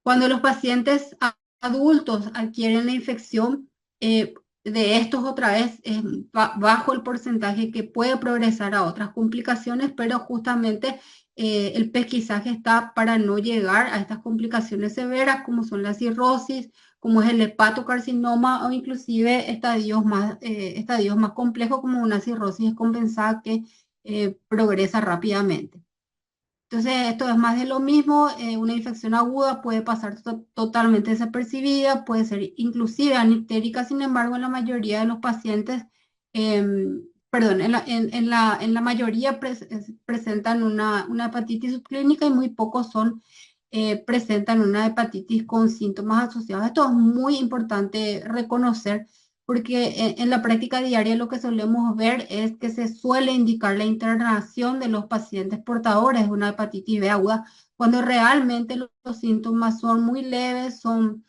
Cuando los pacientes adultos adquieren la infección, de estos otra vez es bajo el porcentaje que puede progresar a otras complicaciones, pero justamente el pesquisaje está para no llegar a estas complicaciones severas como son la cirrosis, como es el hepatocarcinoma o inclusive estadios más complejos como una cirrosis descompensada que progresa rápidamente. Entonces, esto es más de lo mismo. Una infección aguda puede pasar totalmente desapercibida, puede ser inclusive anictérica. Sin embargo, en la mayoría de los pacientes, perdón, en la mayoría presentan una hepatitis subclínica y muy pocos presentan una hepatitis con síntomas asociados. Esto es muy importante reconocer porque en la práctica diaria lo que solemos ver es que se suele indicar la internación de los pacientes portadores de una hepatitis B aguda, cuando realmente los síntomas son muy leves, son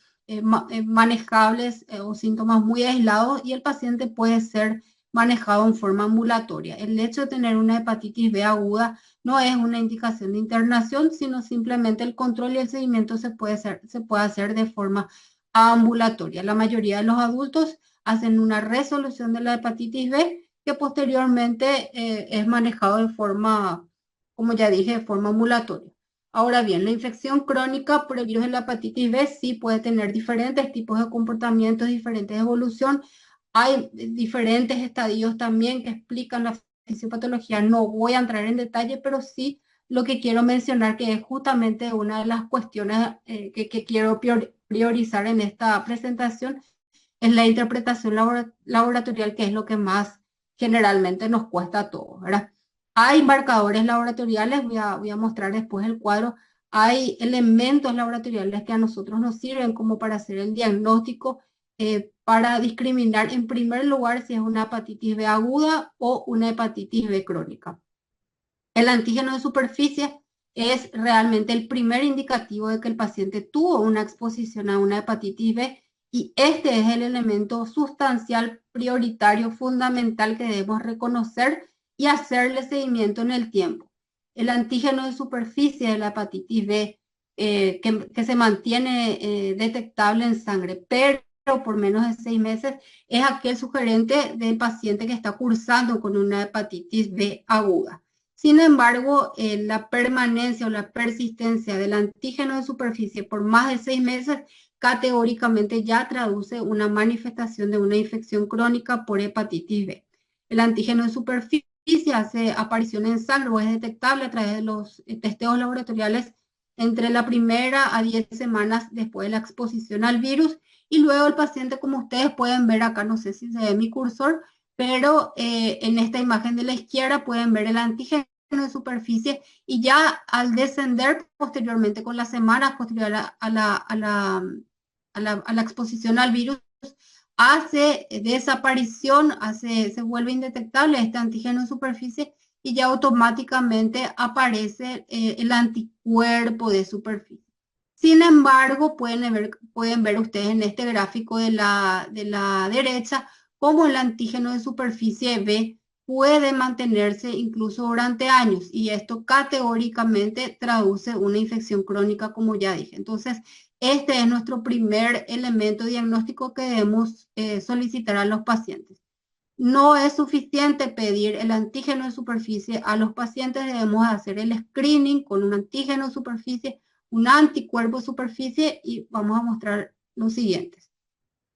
manejables o síntomas muy aislados y el paciente puede ser manejado en forma ambulatoria. El hecho de tener una hepatitis B aguda no es una indicación de internación, sino simplemente el control y el seguimiento se puede hacer de forma ambulatoria. La mayoría de los adultos hacen una resolución de la hepatitis B que posteriormente es manejado de forma, como ya dije, de forma ambulatoria. Ahora bien, la infección crónica por el virus de la hepatitis B sí puede tener diferentes tipos de comportamientos, diferentes evolución. Hay diferentes estadios también que explican la fisiopatología. No voy a entrar en detalle, pero sí lo que quiero mencionar que es justamente una de las cuestiones que quiero priorizar en esta presentación es la interpretación laboratorial, que es lo que más generalmente nos cuesta a todos, ¿verdad? Hay marcadores laboratoriales, voy a mostrar después el cuadro. Hay elementos laboratoriales que a nosotros nos sirven como para hacer el diagnóstico, para discriminar en primer lugar si es una hepatitis B aguda o una hepatitis B crónica. El antígeno de superficie es realmente el primer indicativo de que el paciente tuvo una exposición a una hepatitis B y este es el elemento sustancial, prioritario, fundamental que debemos reconocer y hacerle seguimiento en el tiempo. El antígeno de superficie de la hepatitis B que se mantiene detectable en sangre, pero por menos de 6 meses, es aquel sugerente del paciente que está cursando con una hepatitis B aguda. Sin embargo, la permanencia o la persistencia del antígeno de superficie por más de 6 meses categóricamente ya traduce una manifestación de una infección crónica por hepatitis B. El antígeno de superficie hace aparición en sangre o es detectable a través de los testeos laboratoriales entre la primera a 10 semanas después de la exposición al virus y luego el paciente, como ustedes pueden ver acá, no sé si se ve mi cursor, pero en esta imagen de la izquierda pueden ver el antígeno de superficie y ya al descender posteriormente con las semanas posterior a la exposición al virus, hace desaparición, se vuelve indetectable este antígeno en superficie y ya automáticamente aparece el anticuerpo de superficie. Sin embargo, pueden ver ustedes en este gráfico de la derecha cómo el antígeno de superficie B puede mantenerse incluso durante años y esto categóricamente traduce una infección crónica, como ya dije. Entonces, este es nuestro primer elemento diagnóstico que debemos solicitar a los pacientes. No es suficiente pedir el antígeno de superficie. A los pacientes debemos hacer el screening con un antígeno de superficie, un anticuerpo de superficie y vamos a mostrar los siguientes.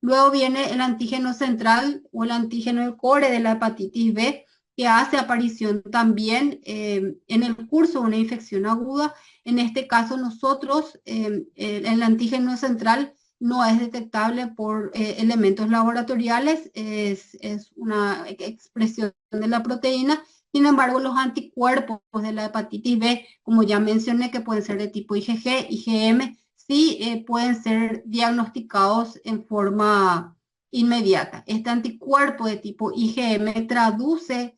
Luego viene el antígeno central o el antígeno del core de la hepatitis B, que hace aparición también en el curso de una infección aguda. En este caso nosotros, el antígeno central no es detectable por elementos laboratoriales, es una expresión de la proteína. Sin embargo, los anticuerpos de la hepatitis B, como ya mencioné, que pueden ser de tipo IgG, IgM, sí pueden ser diagnosticados en forma inmediata. Este anticuerpo de tipo IgM traduce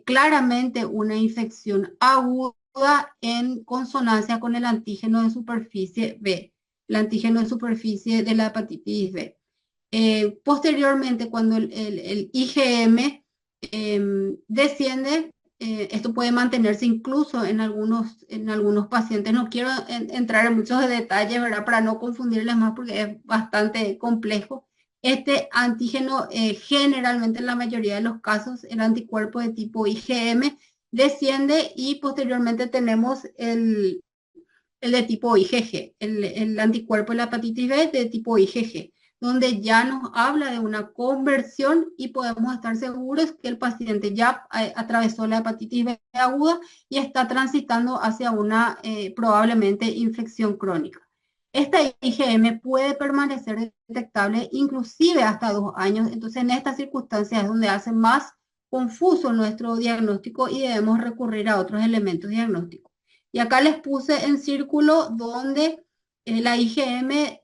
claramente una infección aguda en consonancia con el antígeno de superficie B, el antígeno de superficie de la hepatitis B. Posteriormente, cuando el IgM desciende, esto puede mantenerse incluso en algunos pacientes. No quiero entrar en muchos detalles, ¿verdad? Para no confundirles más porque es bastante complejo. Este antígeno, generalmente en la mayoría de los casos, el anticuerpo de tipo IgM desciende y posteriormente tenemos el de tipo IgG, el anticuerpo de la hepatitis B de tipo IgG, donde ya nos habla de una conversión y podemos estar seguros que el paciente ya atravesó la hepatitis B aguda y está transitando hacia una probablemente infección crónica. Esta IgM puede permanecer detectable inclusive hasta 2 años, entonces en estas circunstancias es donde hace más confuso nuestro diagnóstico y debemos recurrir a otros elementos diagnósticos. Y acá les puse en círculo donde la IgM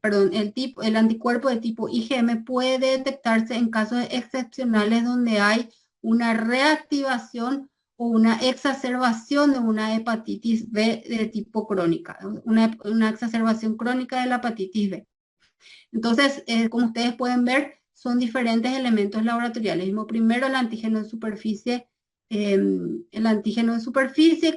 perdón, el anticuerpo de tipo IgM puede detectarse en casos excepcionales donde hay una reactivación o una exacerbación de una hepatitis B de tipo crónica, una exacerbación crónica de la hepatitis B. Entonces, como ustedes pueden ver, son diferentes elementos laboratoriales. Primero, el antígeno de superficie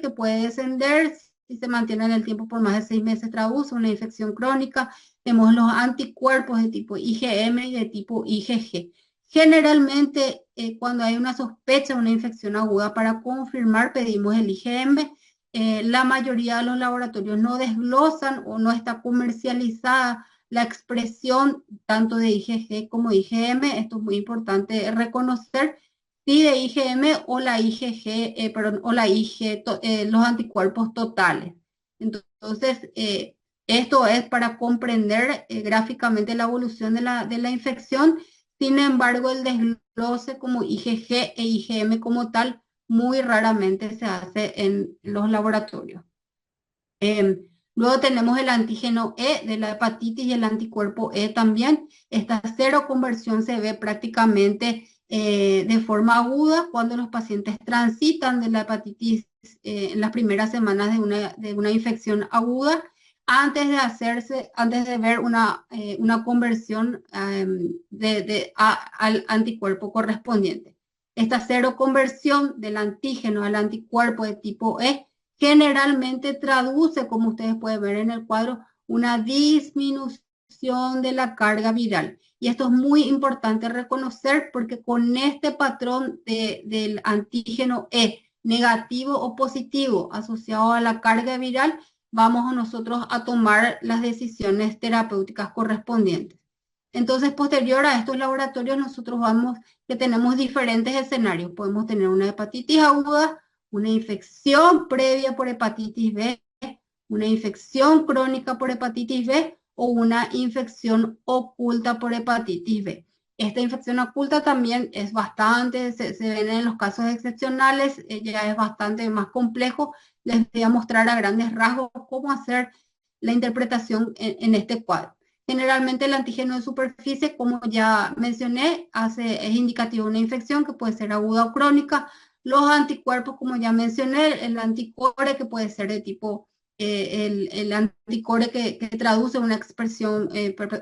que puede descender si se mantiene en el tiempo por más de 6 meses, traduce una infección crónica. Tenemos los anticuerpos de tipo IgM y de tipo IgG. Generalmente, cuando hay una sospecha de una infección aguda, para confirmar pedimos el IgM. La mayoría de los laboratorios no desglosan o no está comercializada la expresión tanto de IgG como IgM. Esto es muy importante reconocer si de IgM o la IgG, perdón, o la IG, los anticuerpos totales. Entonces, esto es para comprender gráficamente la evolución de la infección. Sin embargo, el desglose como IgG e IgM como tal muy raramente se hace en los laboratorios. Luego tenemos el antígeno E de la hepatitis y el anticuerpo E también. Esta cero conversión se ve prácticamente de forma aguda cuando los pacientes transitan de la hepatitis en las primeras semanas de una infección aguda, antes de ver una conversión al anticuerpo correspondiente. Esta cero conversión del antígeno al anticuerpo de tipo E generalmente traduce, como ustedes pueden ver en el cuadro, una disminución de la carga viral. Y esto es muy importante reconocer porque con este patrón del antígeno E negativo o positivo asociado a la carga viral, vamos nosotros a tomar las decisiones terapéuticas correspondientes. Entonces, posterior a estos laboratorios, nosotros vamos que tenemos diferentes escenarios. Podemos tener una hepatitis aguda, una infección previa por hepatitis B, una infección crónica por hepatitis B o una infección oculta por hepatitis B. Esta infección oculta también es bastante, se ven en los casos excepcionales, ya es bastante más complejo. Les voy a mostrar a grandes rasgos cómo hacer la interpretación en este cuadro. Generalmente el antígeno de superficie, como ya mencioné, es indicativo de una infección que puede ser aguda o crónica. Los anticuerpos, como ya mencioné, el anticore que puede ser de tipo, el anticore que traduce una expresión,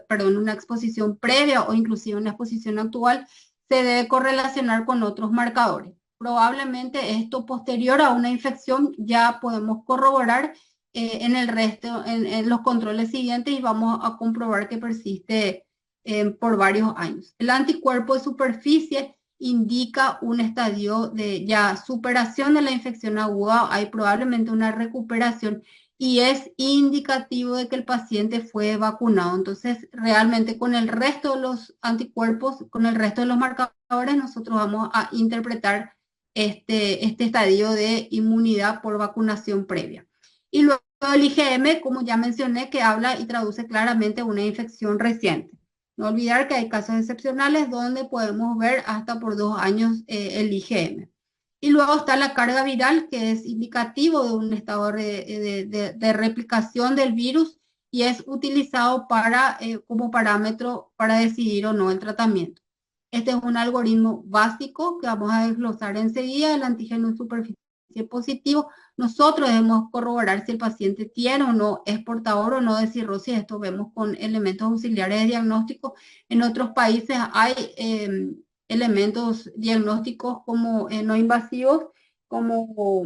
perdón, una exposición previa o inclusive una exposición actual, se debe correlacionar con otros marcadores. Probablemente esto posterior a una infección ya podemos corroborar en el resto, en los controles siguientes y vamos a comprobar que persiste por varios años. El anticuerpo de superficie indica un estadio de ya superación de la infección aguda, hay probablemente una recuperación y es indicativo de que el paciente fue vacunado. Entonces, realmente con el resto de los anticuerpos, con el resto de los marcadores, nosotros vamos a interpretar este estadio de inmunidad por vacunación previa. Y luego el IgM, como ya mencioné, que habla y traduce claramente una infección reciente. No olvidar que hay casos excepcionales donde podemos ver hasta por 2 años el IgM. Y luego está la carga viral, que es indicativo de un estado de replicación del virus y es utilizado como parámetro para decidir o no el tratamiento. Este es un algoritmo básico que vamos a desglosar enseguida. El antígeno en superficie positivo. Nosotros debemos corroborar si el paciente tiene o no, es portador o no de cirrosis. Esto vemos con elementos auxiliares de diagnóstico. En otros países hay elementos diagnósticos como no invasivos, como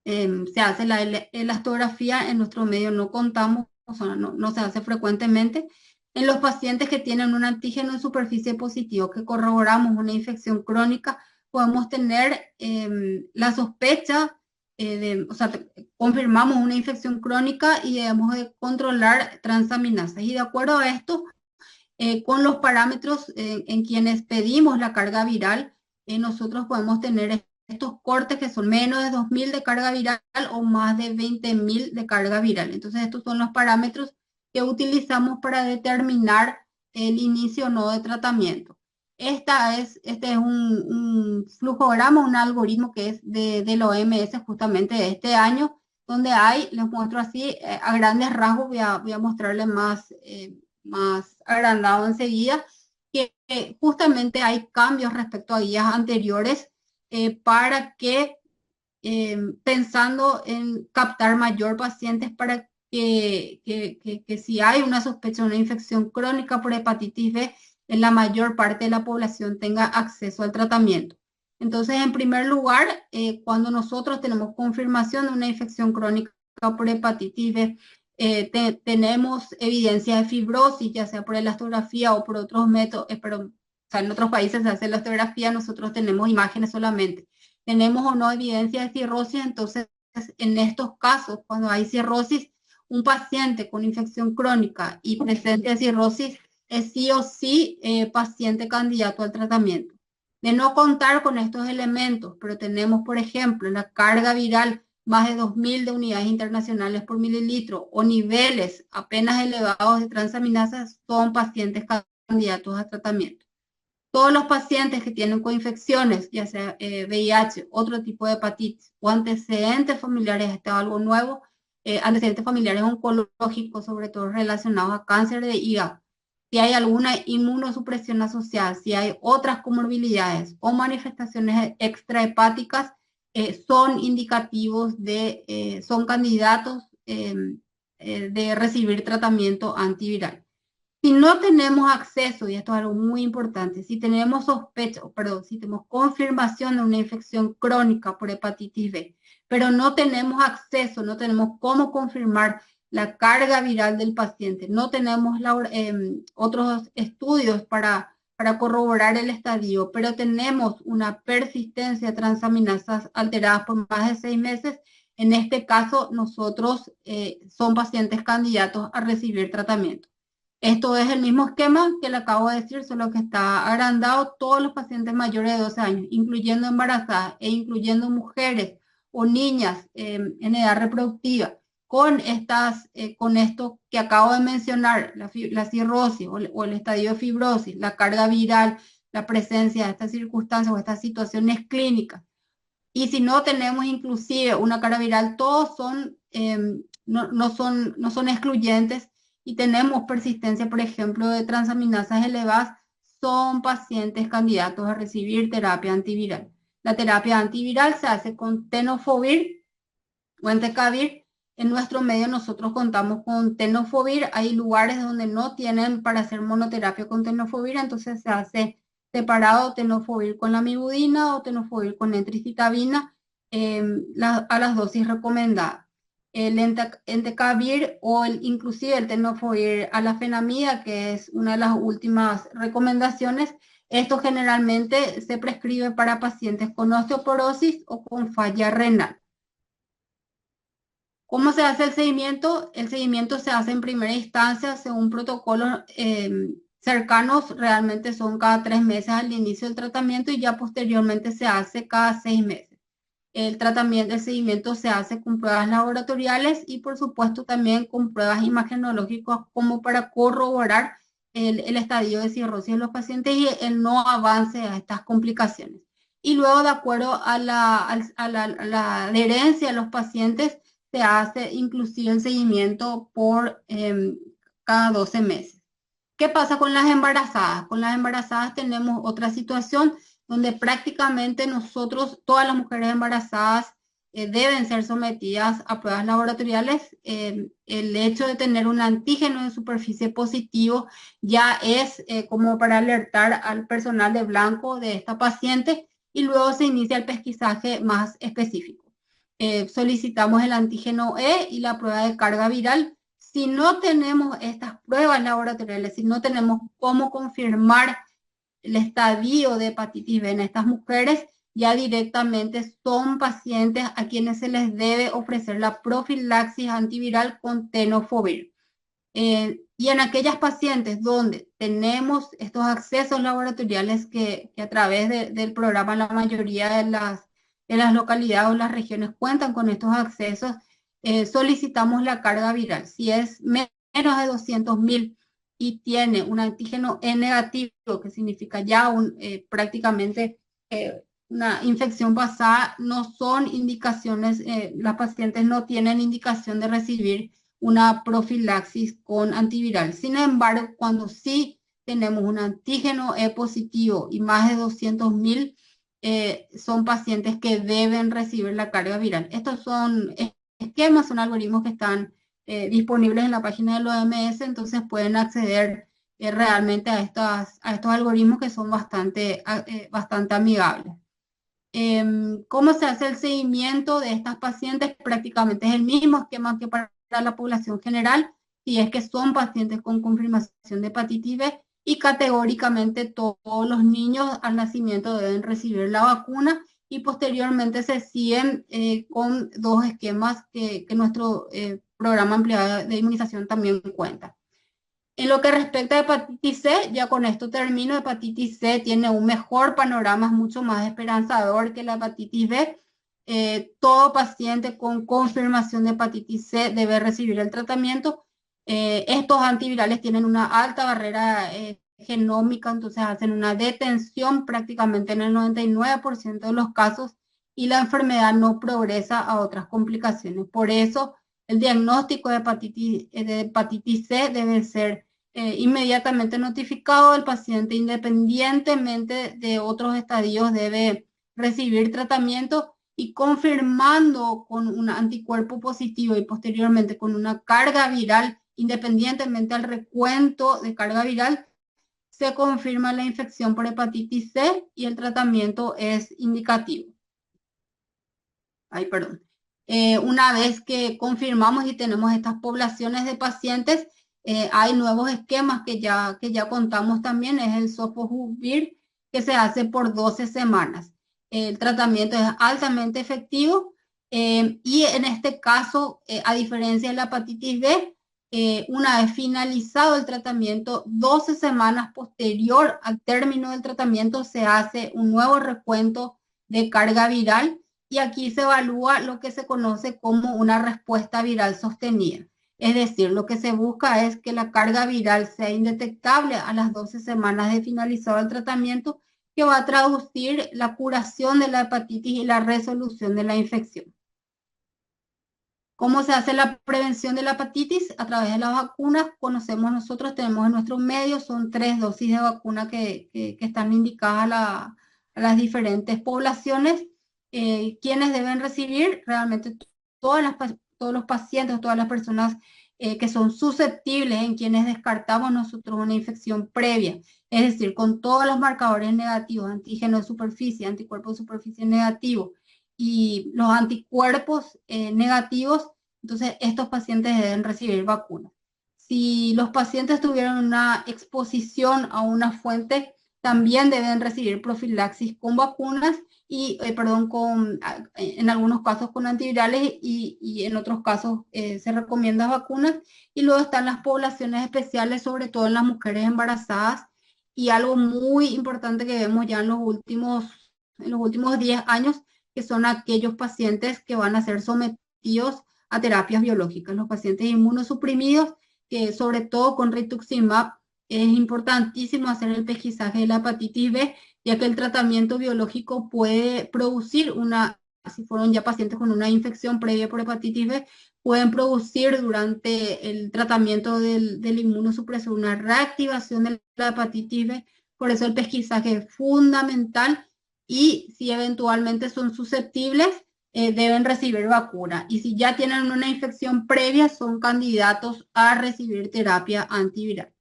se hace la elastografía. En nuestro medio no contamos, o sea, no se hace frecuentemente. En los pacientes que tienen un antígeno en superficie positivo, que corroboramos una infección crónica, podemos tener la sospecha, o sea, confirmamos una infección crónica y debemos de controlar transaminasas. Y de acuerdo a esto, con los parámetros en quienes pedimos la carga viral, nosotros podemos tener estos cortes que son menos de 2.000 de carga viral o más de 20.000 de carga viral. Entonces, estos son los parámetros que utilizamos para determinar el inicio o no de tratamiento. Este es un flujograma, un algoritmo que es de la OMS justamente de este año, donde les muestro así, a grandes rasgos, voy a mostrarles más agrandado enseguida, que justamente hay cambios respecto a guías anteriores para que, pensando en captar mayor pacientes para que si hay una sospecha de una infección crónica por hepatitis B, en la mayor parte de la población tenga acceso al tratamiento. Entonces, en primer lugar, cuando nosotros tenemos confirmación de una infección crónica por hepatitis B, tenemos evidencia de fibrosis, ya sea por elastografía o por otros métodos, pero o sea, en otros países se hace elastografía, nosotros tenemos imágenes solamente. Tenemos o no evidencia de cirrosis, entonces en estos casos, cuando hay cirrosis, un paciente con infección crónica y presencia de cirrosis es sí o sí paciente candidato al tratamiento. De no contar con estos elementos, pero tenemos, por ejemplo, la carga viral más de 2.000 de unidades internacionales por mililitro o niveles apenas elevados de transaminasas, son pacientes candidatos a tratamiento. Todos los pacientes que tienen coinfecciones, ya sea VIH, otro tipo de hepatitis o antecedentes familiares, este es algo nuevo, antecedentes familiares oncológicos, sobre todo relacionados a cáncer de hígado, si hay alguna inmunosupresión asociada, si hay otras comorbilidades o manifestaciones extrahepáticas, son indicativos son candidatos de recibir tratamiento antiviral. Si no tenemos acceso, y esto es algo muy importante, si tenemos sospecha, perdón, si tenemos confirmación de una infección crónica por hepatitis B, pero no tenemos acceso, no tenemos cómo confirmar la carga viral del paciente, no tenemos otros estudios para corroborar el estadio, pero tenemos una persistencia de transaminasas alteradas por más de 6 meses, en este caso nosotros son pacientes candidatos a recibir tratamiento. Esto es el mismo esquema que le acabo de decir, solo que está agrandado. Todos los pacientes mayores de 12 años, incluyendo embarazadas e incluyendo mujeres o niñas en edad reproductiva, con esto que acabo de mencionar, la cirrosis o el estadio de fibrosis, la carga viral, la presencia de estas circunstancias o estas situaciones clínicas. Y si no tenemos inclusive una carga viral, todos no son excluyentes, y tenemos persistencia, por ejemplo, de transaminasas elevadas, son pacientes candidatos a recibir terapia antiviral. La terapia antiviral se hace con tenofovir o entecavir. En nuestro medio nosotros contamos con tenofovir. Hay lugares donde no tienen para hacer monoterapia con tenofovir, entonces se hace separado tenofovir con lamivudina o tenofovir con entricitabina a las dosis recomendadas. el entecavir o inclusive el tenofovir alafenamida, que es una de las últimas recomendaciones. Esto generalmente se prescribe para pacientes con osteoporosis o con falla renal. ¿Cómo se hace el seguimiento? El seguimiento se hace en primera instancia según protocolos cercanos, realmente son cada 3 meses al inicio del tratamiento y ya posteriormente se hace cada 6 meses. El tratamiento, el seguimiento se hace con pruebas laboratoriales y por supuesto también con pruebas imagenológicas como para corroborar el estadio de cirrosis de los pacientes y el no avance a estas complicaciones. Y luego, de acuerdo a la adherencia de los pacientes, se hace inclusive el seguimiento por cada 12 meses. ¿Qué pasa con las embarazadas? Con las embarazadas tenemos otra situación donde prácticamente nosotros, todas las mujeres embarazadas, deben ser sometidas a pruebas laboratoriales. El hecho de tener un antígeno de superficie positivo ya es como para alertar al personal de blanco de esta paciente y luego se inicia el pesquisaje más específico. Solicitamos el antígeno E y la prueba de carga viral. Si no tenemos estas pruebas laboratoriales, si no tenemos cómo confirmar el estadio de hepatitis B en estas mujeres, ya directamente son pacientes a quienes se les debe ofrecer la profilaxis antiviral con tenofovir. Y en aquellas pacientes donde tenemos estos accesos laboratoriales que a través del programa la mayoría de las localidades o las regiones cuentan con estos accesos, solicitamos la carga viral. Si es menos de 200.000 y tiene un antígeno E negativo, que significa ya prácticamente una infección pasada, no son indicaciones, las pacientes no tienen indicación de recibir una profilaxis con antiviral. Sin embargo, cuando sí tenemos un antígeno E positivo y más de 200.000, son pacientes que deben recibir la carga viral. Estos son esquemas, son algoritmos que están disponibles en la página de la OMS, entonces pueden acceder realmente a estos algoritmos que son bastante amigables. ¿Cómo se hace el seguimiento de estas pacientes? Prácticamente es el mismo esquema que para la población general, si es que son pacientes con confirmación de hepatitis B, y categóricamente todos los niños al nacimiento deben recibir la vacuna y posteriormente se siguen con 2 esquemas que nuestro programa ampliado de inmunización también cuenta. En lo que respecta a hepatitis C, ya con esto termino, hepatitis C tiene un mejor panorama, es mucho más esperanzador que la hepatitis B. Todo paciente con confirmación de hepatitis C debe recibir el tratamiento. Estos antivirales tienen una alta barrera genómica, entonces hacen una detención prácticamente en el 99% de los casos y la enfermedad no progresa a otras complicaciones. Por eso, el diagnóstico de hepatitis C debe ser inmediatamente notificado. El paciente, independientemente de otros estadios, debe recibir tratamiento y confirmando con un anticuerpo positivo y posteriormente con una carga viral, independientemente al recuento de carga viral, se confirma la infección por hepatitis C y el tratamiento es indicativo. Ay, perdón. Una vez que confirmamos y tenemos estas poblaciones de pacientes, hay nuevos esquemas que ya contamos también, es el sofosbuvir, que se hace por 12 semanas. El tratamiento es altamente efectivo y en este caso, a diferencia de la hepatitis B, una vez finalizado el tratamiento, 12 semanas posterior al término del tratamiento, se hace un nuevo recuento de carga viral y aquí se evalúa lo que se conoce como una respuesta viral sostenida. Es decir, lo que se busca es que la carga viral sea indetectable a las 12 semanas de finalizado el tratamiento, que va a traducir la curación de la hepatitis y la resolución de la infección. ¿Cómo se hace la prevención de la hepatitis? A través de las vacunas. Conocemos nosotros, tenemos en nuestros medios, son 3 dosis de vacuna que están indicadas a las diferentes poblaciones. ¿Quiénes deben recibir? Realmente todos los pacientes, todas las personas que son susceptibles, en quienes descartamos nosotros una infección previa, es decir, con todos los marcadores negativos, antígeno de superficie, anticuerpo de superficie negativo y los anticuerpos negativos, Entonces, estos pacientes deben recibir vacunas. Si los pacientes tuvieron una exposición a una fuente, también deben recibir profilaxis con vacunas y, perdón, en algunos casos con antivirales y en otros casos se recomiendan vacunas. Y luego están las poblaciones especiales, sobre todo en las mujeres embarazadas. Y algo muy importante que vemos ya en los últimos 10 años, que son aquellos pacientes que van a ser sometidos a terapias biológicas, los pacientes inmunosuprimidos, que sobre todo con rituximab es importantísimo hacer el pesquisaje de la hepatitis B, ya que el tratamiento biológico puede producir si fueron ya pacientes con una infección previa por hepatitis B, pueden producir durante el tratamiento del inmunosupresor una reactivación de la hepatitis B. Por eso el pesquisaje es fundamental y si eventualmente son susceptibles, deben recibir vacuna. Y si ya tienen una infección previa, son candidatos a recibir terapia antiviral.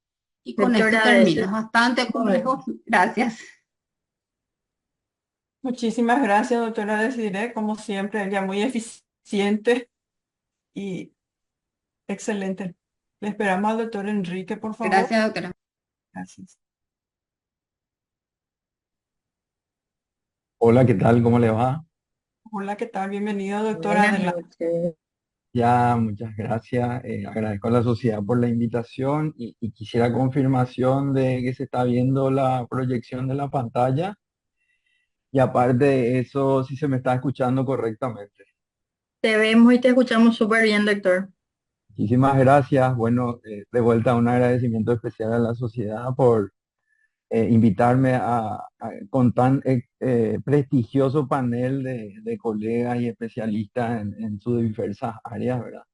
Y con esto Doctora termino. Es Desi. bastante complejo. Gracias. Muchísimas gracias, doctora Desiree. Como siempre, ella muy eficiente y excelente. Le esperamos al doctor Enrique, por favor. Gracias, doctora. Gracias. Hola, ¿qué tal? ¿Cómo le va? Hola, ¿qué tal? Bienvenido, doctora. Buenas Adelante. noches. Ya, muchas gracias. Agradezco a la sociedad por la invitación y quisiera confirmación de que se está viendo la proyección de la pantalla y aparte de eso, si se me está escuchando correctamente. Te vemos y te escuchamos súper bien, doctor. Muchísimas gracias. Bueno, de vuelta un agradecimiento especial a la sociedad por invitarme con tan prestigioso panel de colegas y especialistas en sus diversas áreas, ¿verdad?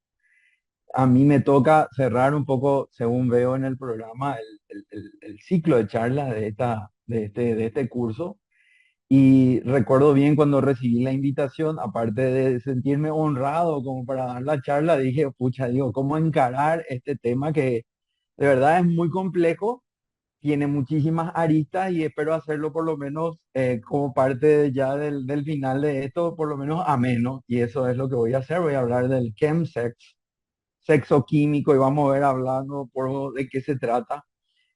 A mí me toca cerrar un poco, según veo en el programa, el ciclo de charlas de este curso. Y recuerdo bien cuando recibí la invitación, aparte de sentirme honrado como para dar la charla, dije, pucha, digo, ¿cómo encarar este tema que de verdad es muy complejo? Tiene muchísimas aristas y espero hacerlo por lo menos como parte ya del final de esto, por lo menos ameno. Y eso es lo que voy a hacer. Voy a hablar del chemsex, sexo químico, y vamos a ver hablando de qué se trata.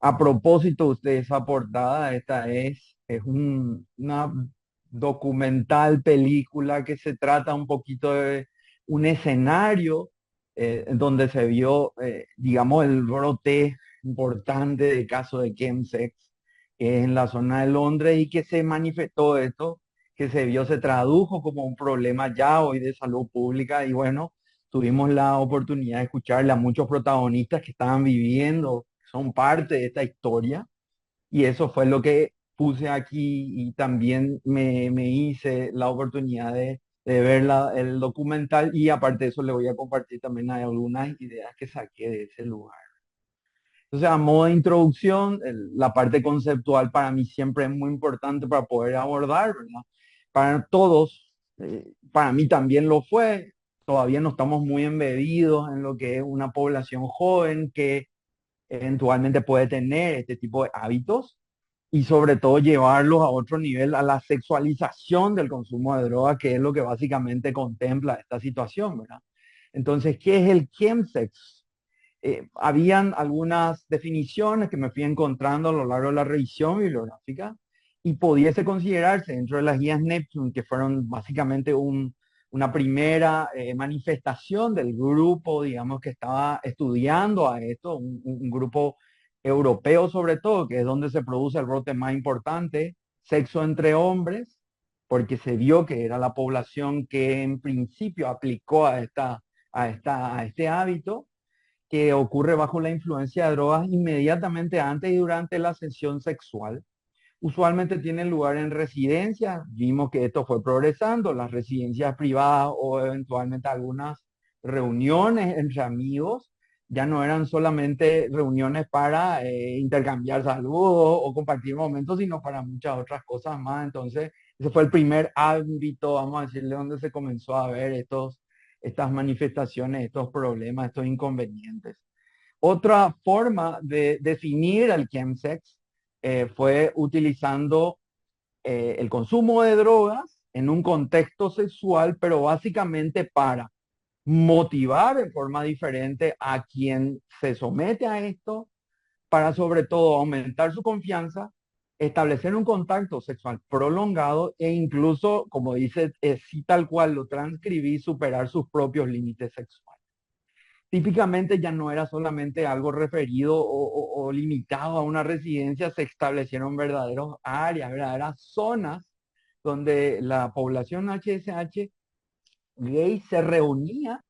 A propósito, usted, esa portada, es una documental película que se trata un poquito de un escenario en donde se vio, digamos, el brote importante de caso de chemsex, que es en la zona de Londres y que se manifestó esto, que se vio, se tradujo como un problema ya hoy de salud pública y bueno, tuvimos la oportunidad de escucharle a muchos protagonistas que estaban viviendo, son parte de esta historia, y eso fue lo que puse aquí y también me hice la oportunidad de ver el documental y aparte de eso le voy a compartir también algunas ideas que saqué de ese lugar. Entonces, a modo de introducción, la parte conceptual para mí siempre es muy importante para poder abordar, ¿verdad? Para todos, para mí también lo fue. Todavía no estamos muy embebidos en lo que es una población joven que eventualmente puede tener este tipo de hábitos y sobre todo llevarlos a otro nivel, a la sexualización del consumo de droga, que es lo que básicamente contempla esta situación, ¿verdad? Entonces, ¿qué es el chemsex? Habían algunas definiciones que me fui encontrando a lo largo de la revisión bibliográfica y pudiese considerarse dentro de las guías Neptune, que fueron básicamente una primera manifestación del grupo, digamos, que estaba estudiando a esto, un grupo europeo sobre todo, que es donde se produce el brote más importante, sexo entre hombres, porque se vio que era la población que en principio aplicó a este hábito que ocurre bajo la influencia de drogas inmediatamente antes y durante la sesión sexual. Usualmente tiene lugar en residencias. Vimos que esto fue progresando, las residencias privadas o eventualmente algunas reuniones entre amigos. Ya no eran solamente reuniones para intercambiar saludos o compartir momentos, sino para muchas otras cosas más. Entonces, ese fue el primer ámbito, vamos a decirle, donde se comenzó a ver estas manifestaciones, estos problemas, estos inconvenientes. Otra forma de definir el chemsex fue utilizando el consumo de drogas en un contexto sexual, pero básicamente para motivar en forma diferente a quien se somete a esto para sobre todo aumentar su confianza, establecer un contacto sexual prolongado e incluso, como dice, sí tal cual lo transcribí, superar sus propios límites sexuales. Típicamente ya no era solamente algo referido o limitado a una residencia, se establecieron verdaderos áreas, verdaderas zonas donde la población HSH gay se reunía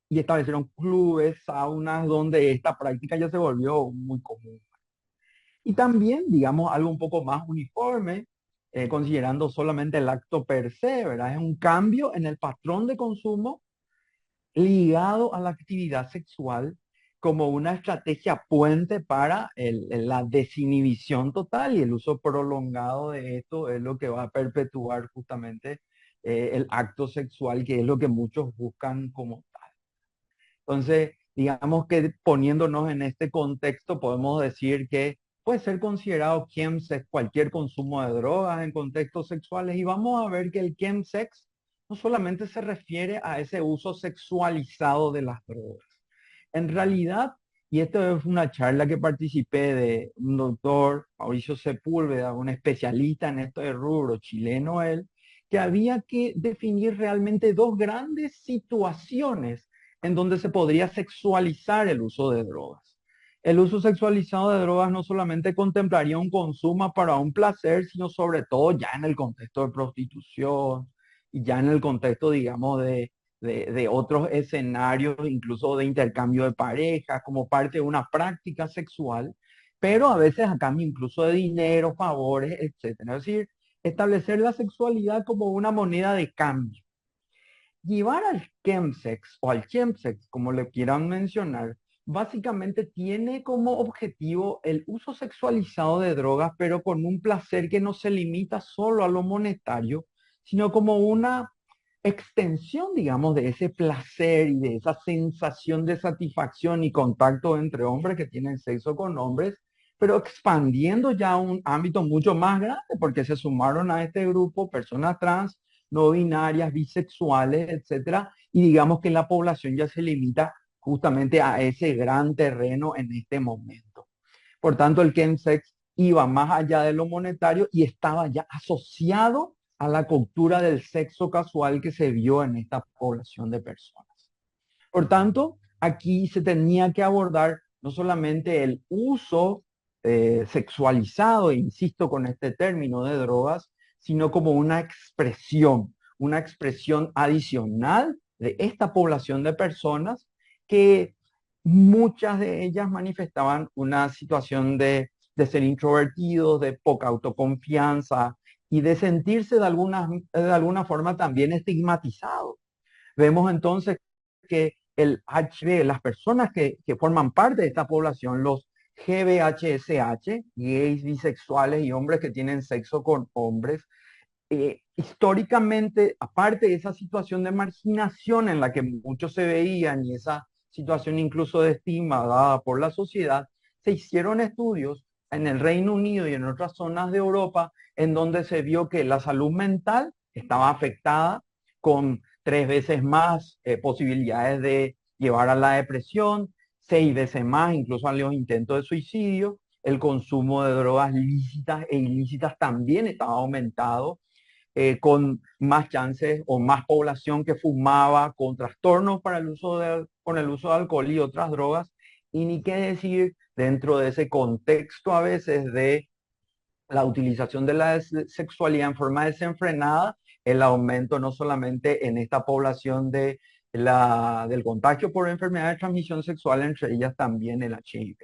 y establecieron clubes, saunas, donde esta práctica ya se volvió muy común. Y también, digamos, algo un poco más uniforme, considerando solamente el acto per se, ¿verdad? Es un cambio en el patrón de consumo ligado a la actividad sexual como una estrategia puente para la desinhibición total, y el uso prolongado de esto es lo que va a perpetuar justamente el acto sexual, que es lo que muchos buscan como tal. Entonces, digamos que poniéndonos en este contexto, podemos decir que puede ser considerado chemsex cualquier consumo de drogas en contextos sexuales, y vamos a ver que el chemsex no solamente se refiere a ese uso sexualizado de las drogas. En realidad, y esto es una charla que participé de un doctor, Mauricio Sepúlveda, un especialista en esto de rubro, chileno él, que había que definir realmente dos grandes situaciones en donde se podría sexualizar el uso de drogas. El uso sexualizado de drogas no solamente contemplaría un consumo para un placer, sino sobre todo ya en el contexto de prostitución y ya en el contexto, digamos, de otros escenarios, incluso de intercambio de pareja, como parte de una práctica sexual, pero a veces a cambio incluso de dinero, favores, etcétera. Es decir, establecer la sexualidad como una moneda de cambio. Llevar al chemsex o al chemsex, como le quieran mencionar, básicamente tiene como objetivo el uso sexualizado de drogas, pero con un placer que no se limita solo a lo monetario, sino como una extensión, digamos, de ese placer y de esa sensación de satisfacción y contacto entre hombres que tienen sexo con hombres, pero expandiendo ya a un ámbito mucho más grande, porque se sumaron a este grupo personas trans, no binarias, bisexuales, etcétera, y digamos que la población ya se limita justamente a ese gran terreno en este momento. Por tanto, el chemsex iba más allá de lo monetario y estaba ya asociado a la cultura del sexo casual que se vio en esta población de personas. Por tanto, aquí se tenía que abordar no solamente el uso sexualizado, e insisto con este término, de drogas, sino como una expresión adicional de esta población de personas que muchas de ellas manifestaban una situación de ser introvertidos, de poca autoconfianza y de sentirse de alguna forma también estigmatizados. Vemos entonces que el HIV, las personas que forman parte de esta población, los GBHSH, gays, bisexuales y hombres que tienen sexo con hombres, históricamente, aparte de esa situación de marginación en la que muchos se veían y esa situación incluso de estigma dada por la sociedad, se hicieron estudios en el Reino Unido y en otras zonas de Europa en donde se vio que la salud mental estaba afectada con 3 veces más posibilidades de llevar a la depresión, 6 veces más incluso a los intentos de suicidio. El consumo de drogas lícitas e ilícitas también estaba aumentado, con más chances o más población que fumaba, con trastornos para con el uso de alcohol y otras drogas, y ni qué decir dentro de ese contexto a veces de la utilización de la sexualidad en forma desenfrenada, el aumento no solamente en esta población del contagio por enfermedad de transmisión sexual, entre ellas también el HIV.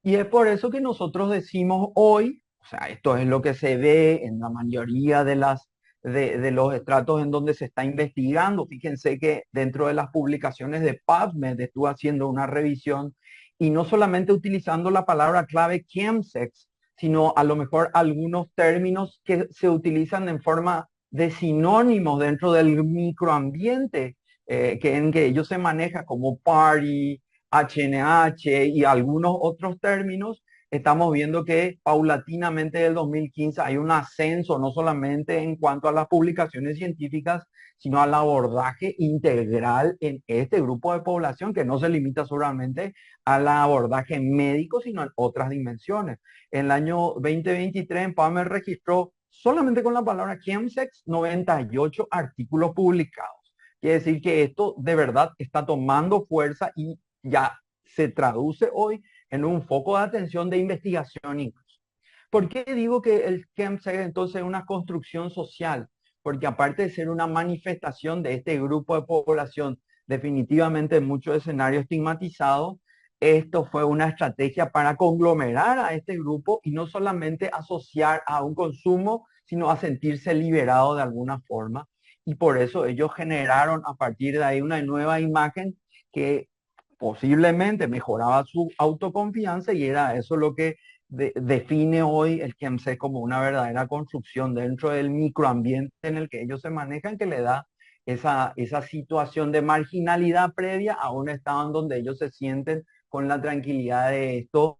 Y es por eso que nosotros decimos hoy, o sea, esto es lo que se ve en la mayoría de los estratos en donde se está investigando. Fíjense que dentro de las publicaciones de PubMed estuve haciendo una revisión y no solamente utilizando la palabra clave chemsex, sino a lo mejor algunos términos que se utilizan en forma de sinónimos dentro del microambiente, en que ellos se maneja como party, HNH y algunos otros términos estamos viendo que paulatinamente del 2015 hay un ascenso, no solamente en cuanto a las publicaciones científicas, sino al abordaje integral en este grupo de población, que no se limita solamente al abordaje médico, sino en otras dimensiones. En el año 2023, PubMed registró solamente con la palabra chemsex 98 artículos publicados. Quiere decir que esto de verdad está tomando fuerza y ya se traduce hoy en un foco de atención de investigación incluso. ¿Por qué digo que el chemsex entonces es una construcción social? Porque aparte de ser una manifestación de este grupo de población definitivamente en muchos escenarios estigmatizados, esto fue una estrategia para conglomerar a este grupo y no solamente asociar a un consumo, sino a sentirse liberado de alguna forma. Y por eso ellos generaron a partir de ahí una nueva imagen que posiblemente mejoraba su autoconfianza y era eso lo que define hoy el chemsex como una verdadera construcción dentro del microambiente en el que ellos se manejan, que le da esa situación de marginalidad previa a un estado en donde ellos se sienten con la tranquilidad de esto,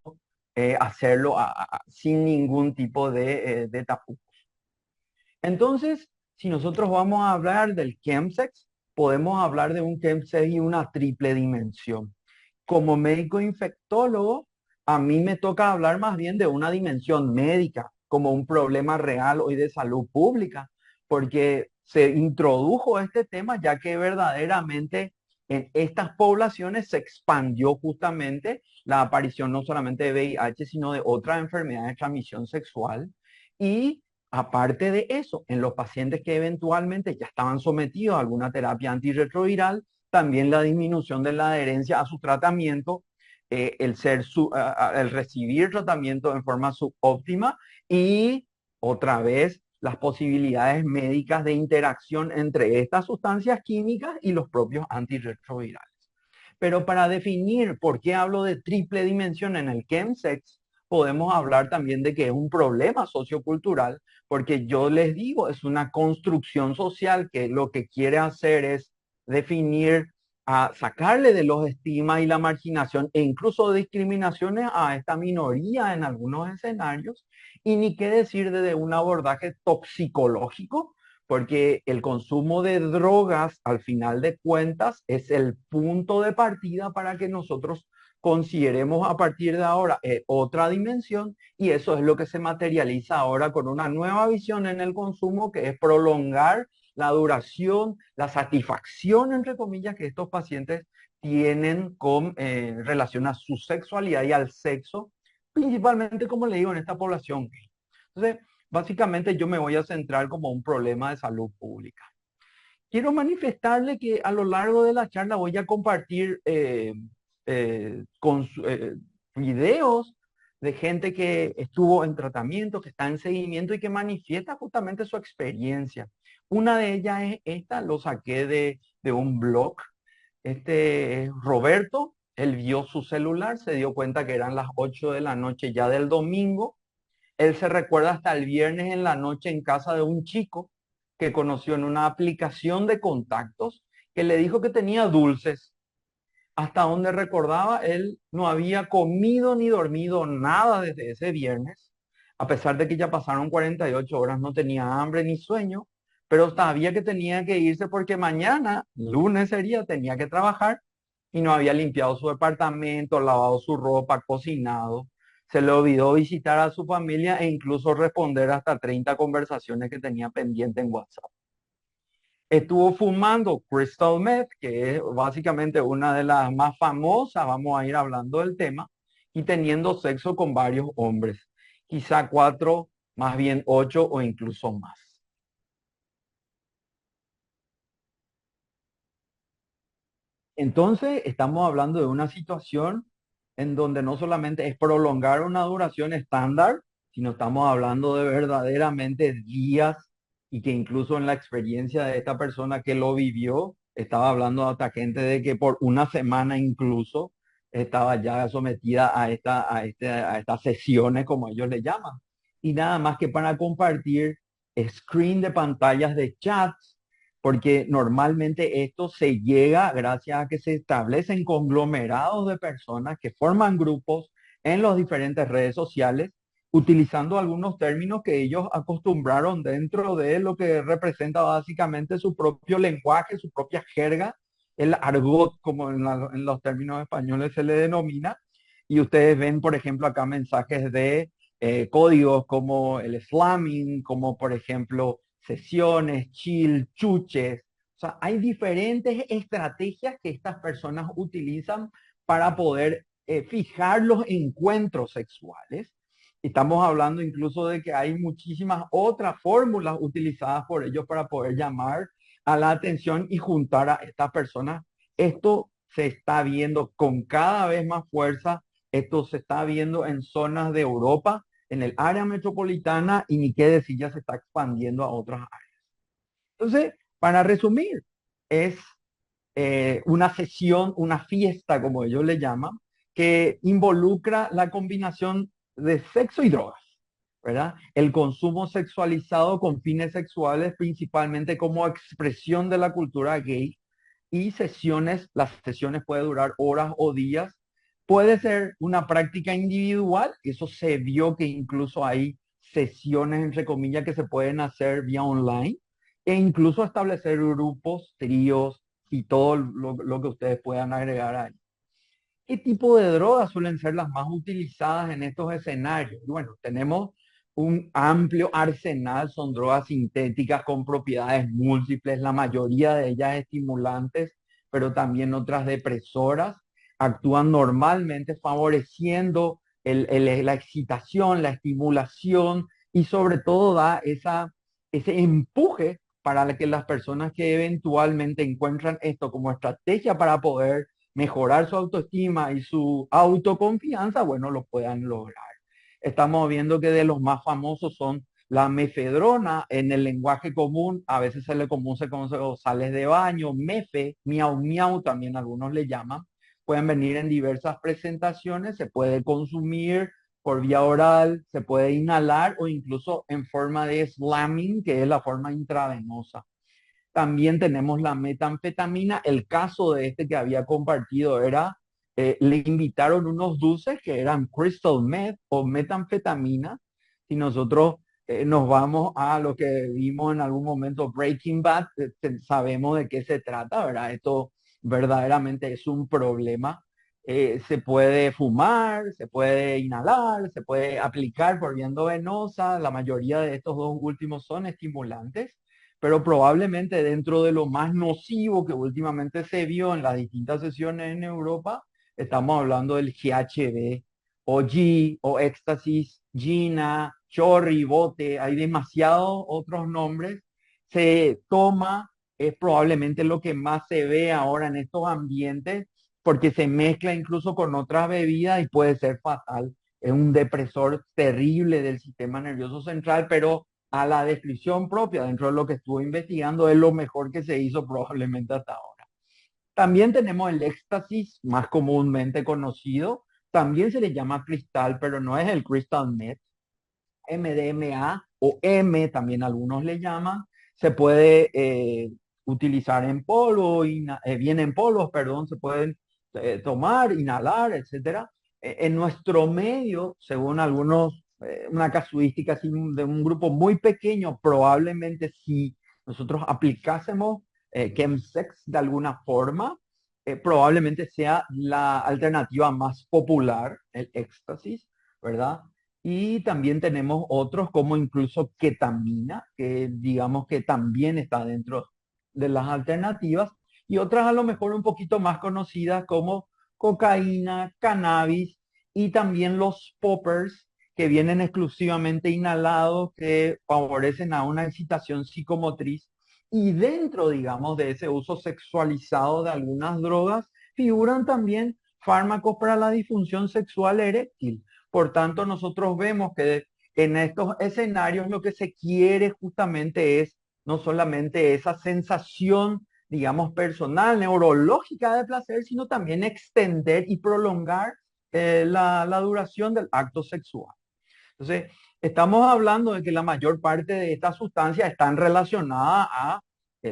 hacerlo sin ningún tipo de tapujos. Entonces, si nosotros vamos a hablar del chemsex, podemos hablar de un chemsex y una triple dimensión. Como médico infectólogo, a mí me toca hablar más bien de una dimensión médica, como un problema real hoy de salud pública, porque se introdujo este tema ya que verdaderamente en estas poblaciones se expandió justamente la aparición no solamente de VIH, sino de otras enfermedades de transmisión sexual. Y aparte de eso, en los pacientes que eventualmente ya estaban sometidos a alguna terapia antirretroviral, también la disminución de la adherencia a su tratamiento, el recibir tratamiento en forma subóptima y otra vez las posibilidades médicas de interacción entre estas sustancias químicas y los propios antirretrovirales. Pero para definir por qué hablo de triple dimensión en el chemsex, podemos hablar también de que es un problema sociocultural, porque yo les digo, es una construcción social que lo que quiere hacer es definir, a sacarle de los estigmas y la marginación e incluso discriminaciones a esta minoría en algunos escenarios, y ni qué decir de un abordaje toxicológico, porque el consumo de drogas, al final de cuentas, es el punto de partida para que nosotros consideremos a partir de ahora otra dimensión, y eso es lo que se materializa ahora con una nueva visión en el consumo, que es prolongar la duración, la satisfacción, entre comillas, que estos pacientes tienen con relación a su sexualidad y al sexo, principalmente, como le digo, en esta población. Entonces, básicamente yo me voy a centrar como un problema de salud pública. Quiero manifestarle que a lo largo de la charla voy a compartir videos de gente que estuvo en tratamiento, que está en seguimiento y que manifiesta justamente su experiencia. Una de ellas es esta, lo saqué de un blog. Este Roberto, él vio su celular, se dio cuenta que eran las 8 de la noche ya del domingo. Él se recuerda hasta el viernes en la noche en casa de un chico que conoció en una aplicación de contactos que le dijo que tenía dulces. Hasta donde recordaba, él no había comido ni dormido nada desde ese viernes. A pesar de que ya pasaron 48 horas, no tenía hambre ni sueño, pero sabía que tenía que irse porque mañana, lunes sería, tenía que trabajar y no había limpiado su departamento, lavado su ropa, cocinado. Se le olvidó visitar a su familia e incluso responder hasta 30 conversaciones que tenía pendiente en WhatsApp. Estuvo fumando crystal meth, que es básicamente una de las más famosas, vamos a ir hablando del tema, y teniendo sexo con varios hombres, quizá 4, más bien 8 o incluso más. Entonces, estamos hablando de una situación en donde no solamente es prolongar una duración estándar, sino estamos hablando de verdaderamente días, y que incluso en la experiencia de esta persona que lo vivió, estaba hablando hasta gente de que por una semana incluso estaba ya sometida a estas sesiones, como ellos le llaman. Y nada más que para compartir screen de pantallas de chats, porque normalmente esto se llega gracias a que se establecen conglomerados de personas que forman grupos en las diferentes redes sociales, utilizando algunos términos que ellos acostumbraron dentro de lo que representa básicamente su propio lenguaje, su propia jerga, el argot, como en los términos españoles se le denomina. Y ustedes ven, por ejemplo, acá mensajes de códigos como el slamming, como por ejemplo sesiones, chill, chuches. O sea, hay diferentes estrategias que estas personas utilizan para poder fijar los encuentros sexuales. Estamos hablando incluso de que hay muchísimas otras fórmulas utilizadas por ellos para poder llamar a la atención y juntar a estas personas. Esto se está viendo con cada vez más fuerza. Esto se está viendo en zonas de Europa, en el área metropolitana, y ni qué decir, ya se está expandiendo a otras áreas. Entonces, para resumir, es una sesión, una fiesta, como ellos le llaman, que involucra la combinación de sexo y drogas, ¿verdad? El consumo sexualizado con fines sexuales, principalmente como expresión de la cultura gay, y sesiones, las sesiones pueden durar horas o días. Puede ser una práctica individual, eso se vio que incluso hay sesiones, entre comillas, que se pueden hacer vía online, e incluso establecer grupos, tríos y todo lo que ustedes puedan agregar ahí. ¿Qué tipo de drogas suelen ser las más utilizadas en estos escenarios? Bueno, tenemos un amplio arsenal, son drogas sintéticas con propiedades múltiples, la mayoría de ellas estimulantes, pero también otras depresoras. Actúan normalmente favoreciendo la excitación, la estimulación y sobre todo da ese empuje para que las personas que eventualmente encuentran esto como estrategia para poder mejorar su autoestima y su autoconfianza, bueno, lo puedan lograr. Estamos viendo que de los más famosos son la mefedrona, en el lenguaje común, a veces se conoce como sales de baño, mefe, miau miau, también algunos le llaman. Pueden venir en diversas presentaciones, se puede consumir por vía oral, se puede inhalar o incluso en forma de slamming, que es la forma intravenosa. También tenemos la metanfetamina. El caso de este que había compartido era, le invitaron unos dulces que eran crystal meth o metanfetamina. Si nosotros nos vamos a lo que vimos en algún momento, Breaking Bad, sabemos de qué se trata, ¿verdad? Esto verdaderamente es un problema. Se puede fumar, se puede inhalar, se puede aplicar por vía endovenosa. La mayoría de estos dos últimos son estimulantes, pero probablemente dentro de lo más nocivo que últimamente se vio en las distintas sesiones en Europa, estamos hablando del GHB, o G, o éxtasis, Gina, Chorri, Bote, hay demasiados otros nombres. Se toma, es probablemente lo que más se ve ahora en estos ambientes, porque se mezcla incluso con otras bebidas y puede ser fatal. Es un depresor terrible del sistema nervioso central, pero a la descripción propia dentro de lo que estuve investigando es lo mejor que se hizo probablemente hasta ahora. También tenemos el éxtasis, más comúnmente conocido. También se le llama cristal, pero no es el crystal meth. MDMA o M, también algunos le llaman. Se puede utilizar en polvo, viene en polvos, perdón, se pueden tomar, inhalar, etcétera. En nuestro medio, según algunos, una casuística así de un grupo muy pequeño, probablemente si nosotros aplicásemos chemsex de alguna forma, probablemente sea la alternativa más popular, el éxtasis, ¿verdad? Y también tenemos otros como incluso ketamina, que digamos que también está dentro de las alternativas, y otras a lo mejor un poquito más conocidas como cocaína, cannabis y también los poppers, que vienen exclusivamente inhalados, que favorecen a una excitación psicomotriz. Y dentro, digamos, de ese uso sexualizado de algunas drogas, figuran también fármacos para la disfunción sexual eréctil. Por tanto, nosotros vemos que en estos escenarios lo que se quiere justamente es no solamente esa sensación, digamos, personal, neurológica de placer, sino también extender y prolongar la duración del acto sexual. Entonces, estamos hablando de que la mayor parte de estas sustancias están relacionadas a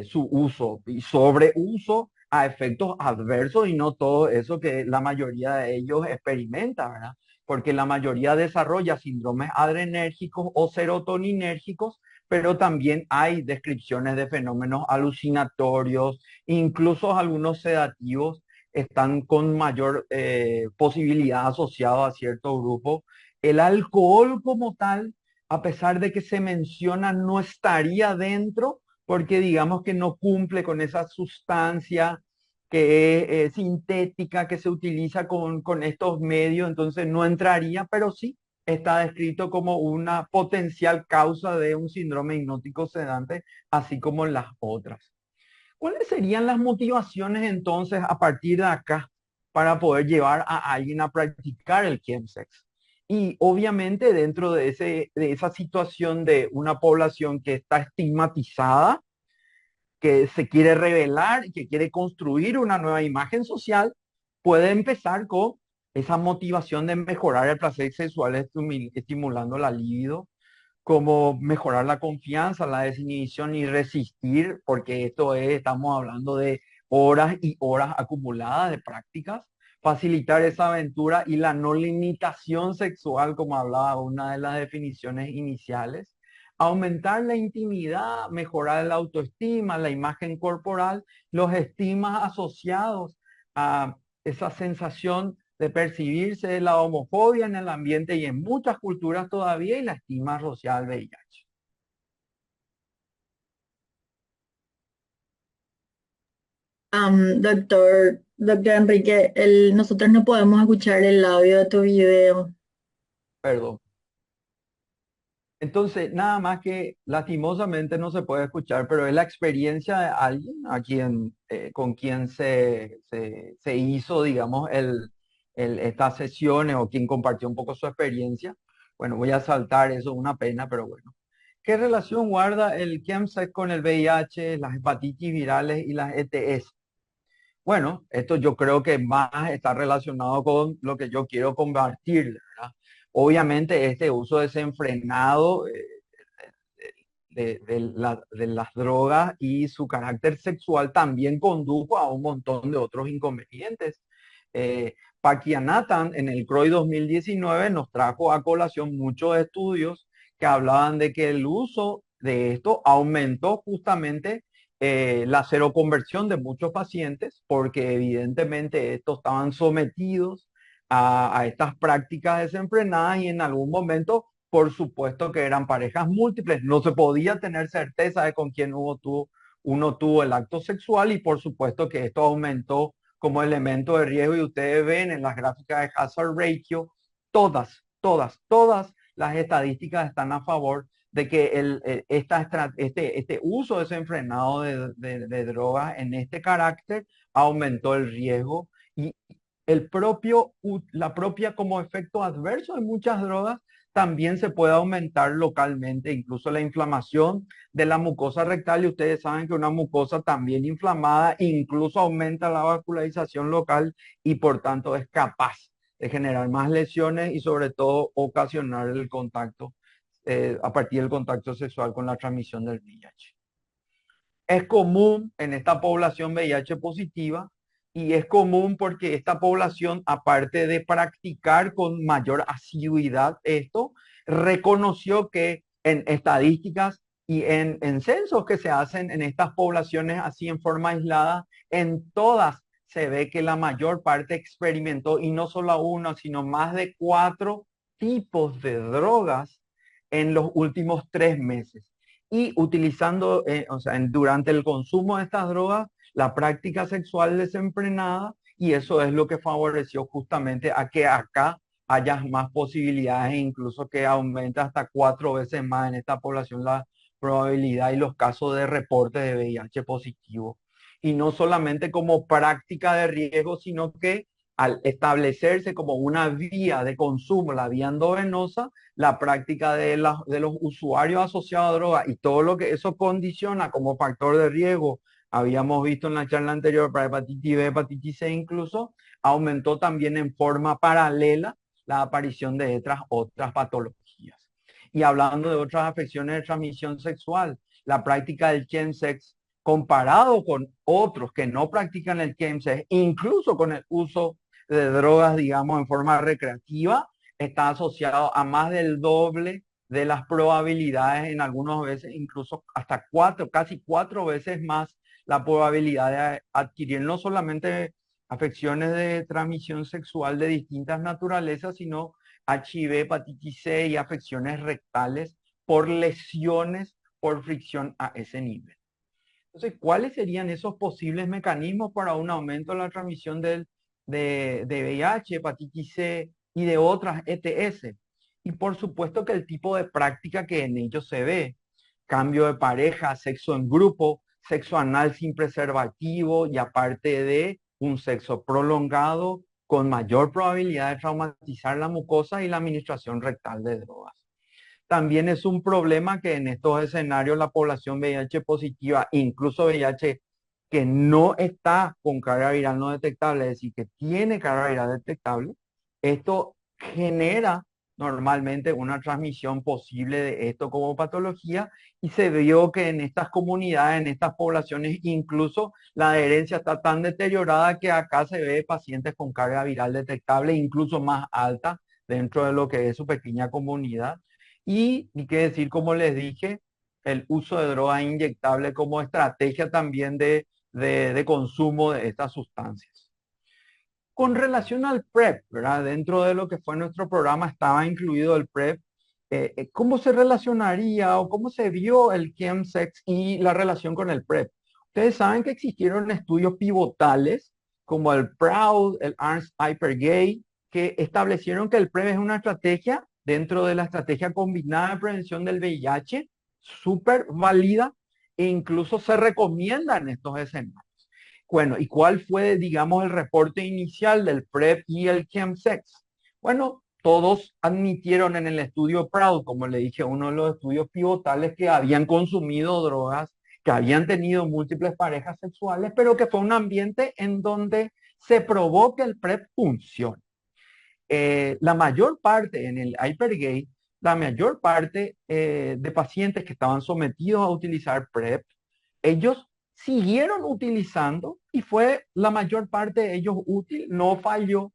su uso y sobreuso a efectos adversos y no todo eso que la mayoría de ellos experimenta, ¿verdad? Porque la mayoría desarrolla síndromes adrenérgicos o serotoninérgicos, pero también hay descripciones de fenómenos alucinatorios, incluso algunos sedativos están con mayor posibilidad asociados a cierto grupo. El alcohol como tal, a pesar de que se menciona, no estaría dentro porque digamos que no cumple con esa sustancia que es sintética que se utiliza con estos medios, entonces no entraría, pero sí está descrito como una potencial causa de un síndrome hipnótico sedante, así como las otras. ¿Cuáles serían las motivaciones entonces a partir de acá para poder llevar a alguien a practicar el chemsex? Y obviamente dentro de esa situación de una población que está estigmatizada, que se quiere revelar, que quiere construir una nueva imagen social, puede empezar con esa motivación de mejorar el placer sexual estimulando la libido, como mejorar la confianza, la desinhibición y resistir, porque estamos hablando de horas y horas acumuladas de prácticas, facilitar esa aventura y la no limitación sexual, como hablaba una de las definiciones iniciales, aumentar la intimidad, mejorar la autoestima, la imagen corporal, los estigmas asociados a esa sensación de percibirse la homofobia en el ambiente y en muchas culturas todavía y la estigma social VIH. Doctor Enrique, nosotros no podemos escuchar el audio de tu video. Perdón. Entonces, nada más que lastimosamente no se puede escuchar, pero es la experiencia de alguien con quien se hizo, digamos, estas sesiones o quien compartió un poco su experiencia. Bueno, voy a saltar eso, una pena, pero bueno. ¿Qué relación guarda el chemsex con el VIH, las hepatitis virales y las ETS? Bueno, esto yo creo que más está relacionado con lo que yo quiero compartir, ¿verdad? Obviamente este uso desenfrenado de las drogas y su carácter sexual también condujo a un montón de otros inconvenientes. Pakianathan en el CROI 2019 nos trajo a colación muchos estudios que hablaban de que el uso de esto aumentó justamente la seroconversión de muchos pacientes porque evidentemente estos estaban sometidos a estas prácticas desenfrenadas y en algún momento por supuesto que eran parejas múltiples, no se podía tener certeza de con quién uno tuvo el acto sexual y por supuesto que esto aumentó como elemento de riesgo y ustedes ven en las gráficas de hazard ratio, todas las estadísticas están a favor de que este uso desenfrenado de drogas en este carácter aumentó el riesgo y la propia como efecto adverso de muchas drogas también se puede aumentar localmente, incluso la inflamación de la mucosa rectal. Y ustedes saben que una mucosa también inflamada incluso aumenta la vascularización local y por tanto es capaz de generar más lesiones y sobre todo ocasionar el contacto a partir del contacto sexual con la transmisión del VIH. Es común en esta población VIH positiva y es común porque esta población, aparte de practicar con mayor asiduidad esto, reconoció que en estadísticas y en censos que se hacen en estas poblaciones así en forma aislada, en todas se ve que la mayor parte experimentó, y no solo uno, sino más de 4 tipos de drogas en los últimos 3 meses y utilizando, o sea, durante el consumo de estas drogas, la práctica sexual desenfrenada, y eso es lo que favoreció justamente a que acá haya más posibilidades e incluso que aumente hasta 4 veces más en esta población la probabilidad y los casos de reporte de VIH positivo. Y no solamente como práctica de riesgo, sino que al establecerse como una vía de consumo, la vía endovenosa, la práctica de los usuarios asociados a drogas y todo lo que eso condiciona como factor de riesgo, habíamos visto en la charla anterior para hepatitis B, hepatitis C incluso, aumentó también en forma paralela la aparición de otras patologías. Y hablando de otras afecciones de transmisión sexual, la práctica del chemsex comparado con otros que no practican el chemsex, incluso con el uso de drogas, digamos, en forma recreativa, está asociado a más del doble de las probabilidades, en algunas veces incluso hasta casi cuatro veces más la probabilidad de adquirir no solamente afecciones de transmisión sexual de distintas naturalezas, sino HIV, hepatitis C y afecciones rectales por lesiones por fricción a ese nivel. Entonces, ¿cuáles serían esos posibles mecanismos para un aumento de la transmisión de VIH, hepatitis C y de otras ETS? Y por supuesto que el tipo de práctica que en ellos se ve, cambio de pareja, sexo en grupo, sexo anal sin preservativo y aparte de un sexo prolongado con mayor probabilidad de traumatizar la mucosa y la administración rectal de drogas. También es un problema que en estos escenarios la población VIH positiva, incluso VIH que no está con carga viral no detectable, es decir, que tiene carga viral detectable, esto genera normalmente una transmisión posible de esto como patología y se vio que en estas comunidades, en estas poblaciones, incluso la adherencia está tan deteriorada que acá se ve pacientes con carga viral detectable incluso más alta dentro de lo que es su pequeña comunidad. Y ni qué decir, como les dije, el uso de drogas inyectables como estrategia también de consumo de estas sustancias. Con relación al PrEP, ¿verdad? Dentro de lo que fue nuestro programa estaba incluido el PrEP. ¿Cómo se relacionaría o cómo se vio el chemsex y la relación con el PrEP? Ustedes saben que existieron estudios pivotales como el PROUD, el ARMS-IPER-GAY, que establecieron que el PrEP es una estrategia dentro de la estrategia combinada de prevención del VIH, súper válida e incluso se recomienda en estos escenarios. Bueno, ¿y cuál fue, digamos, el reporte inicial del PrEP y el chemsex? Bueno, todos admitieron en el estudio PROUD, como le dije, uno de los estudios pivotales, que habían consumido drogas, que habían tenido múltiples parejas sexuales, pero que fue un ambiente en donde se probó que el PrEP funciona. La mayor parte en el Hypergate, la mayor parte de pacientes que estaban sometidos a utilizar PrEP, ellos siguieron utilizando y fue la mayor parte de ellos útil, no falló,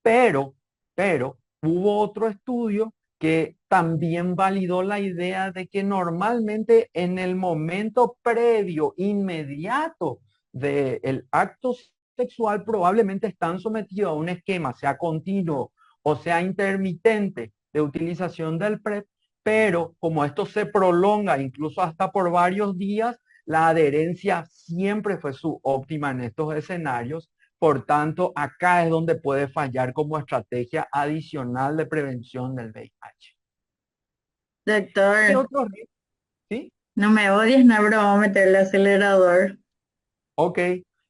pero, pero hubo otro estudio que también validó la idea de que normalmente en el momento previo, inmediato del acto sexual, probablemente están sometidos a un esquema, sea continuo o sea intermitente de utilización del PrEP, pero como esto se prolonga incluso hasta por varios días, la adherencia siempre fue subóptima en estos escenarios. Por tanto, acá es donde puede fallar como estrategia adicional de prevención del VIH. ¿Qué Doctor, otro riesgo? ¿Sí? no me odies, no, pero vamos a meter el acelerador. Ok.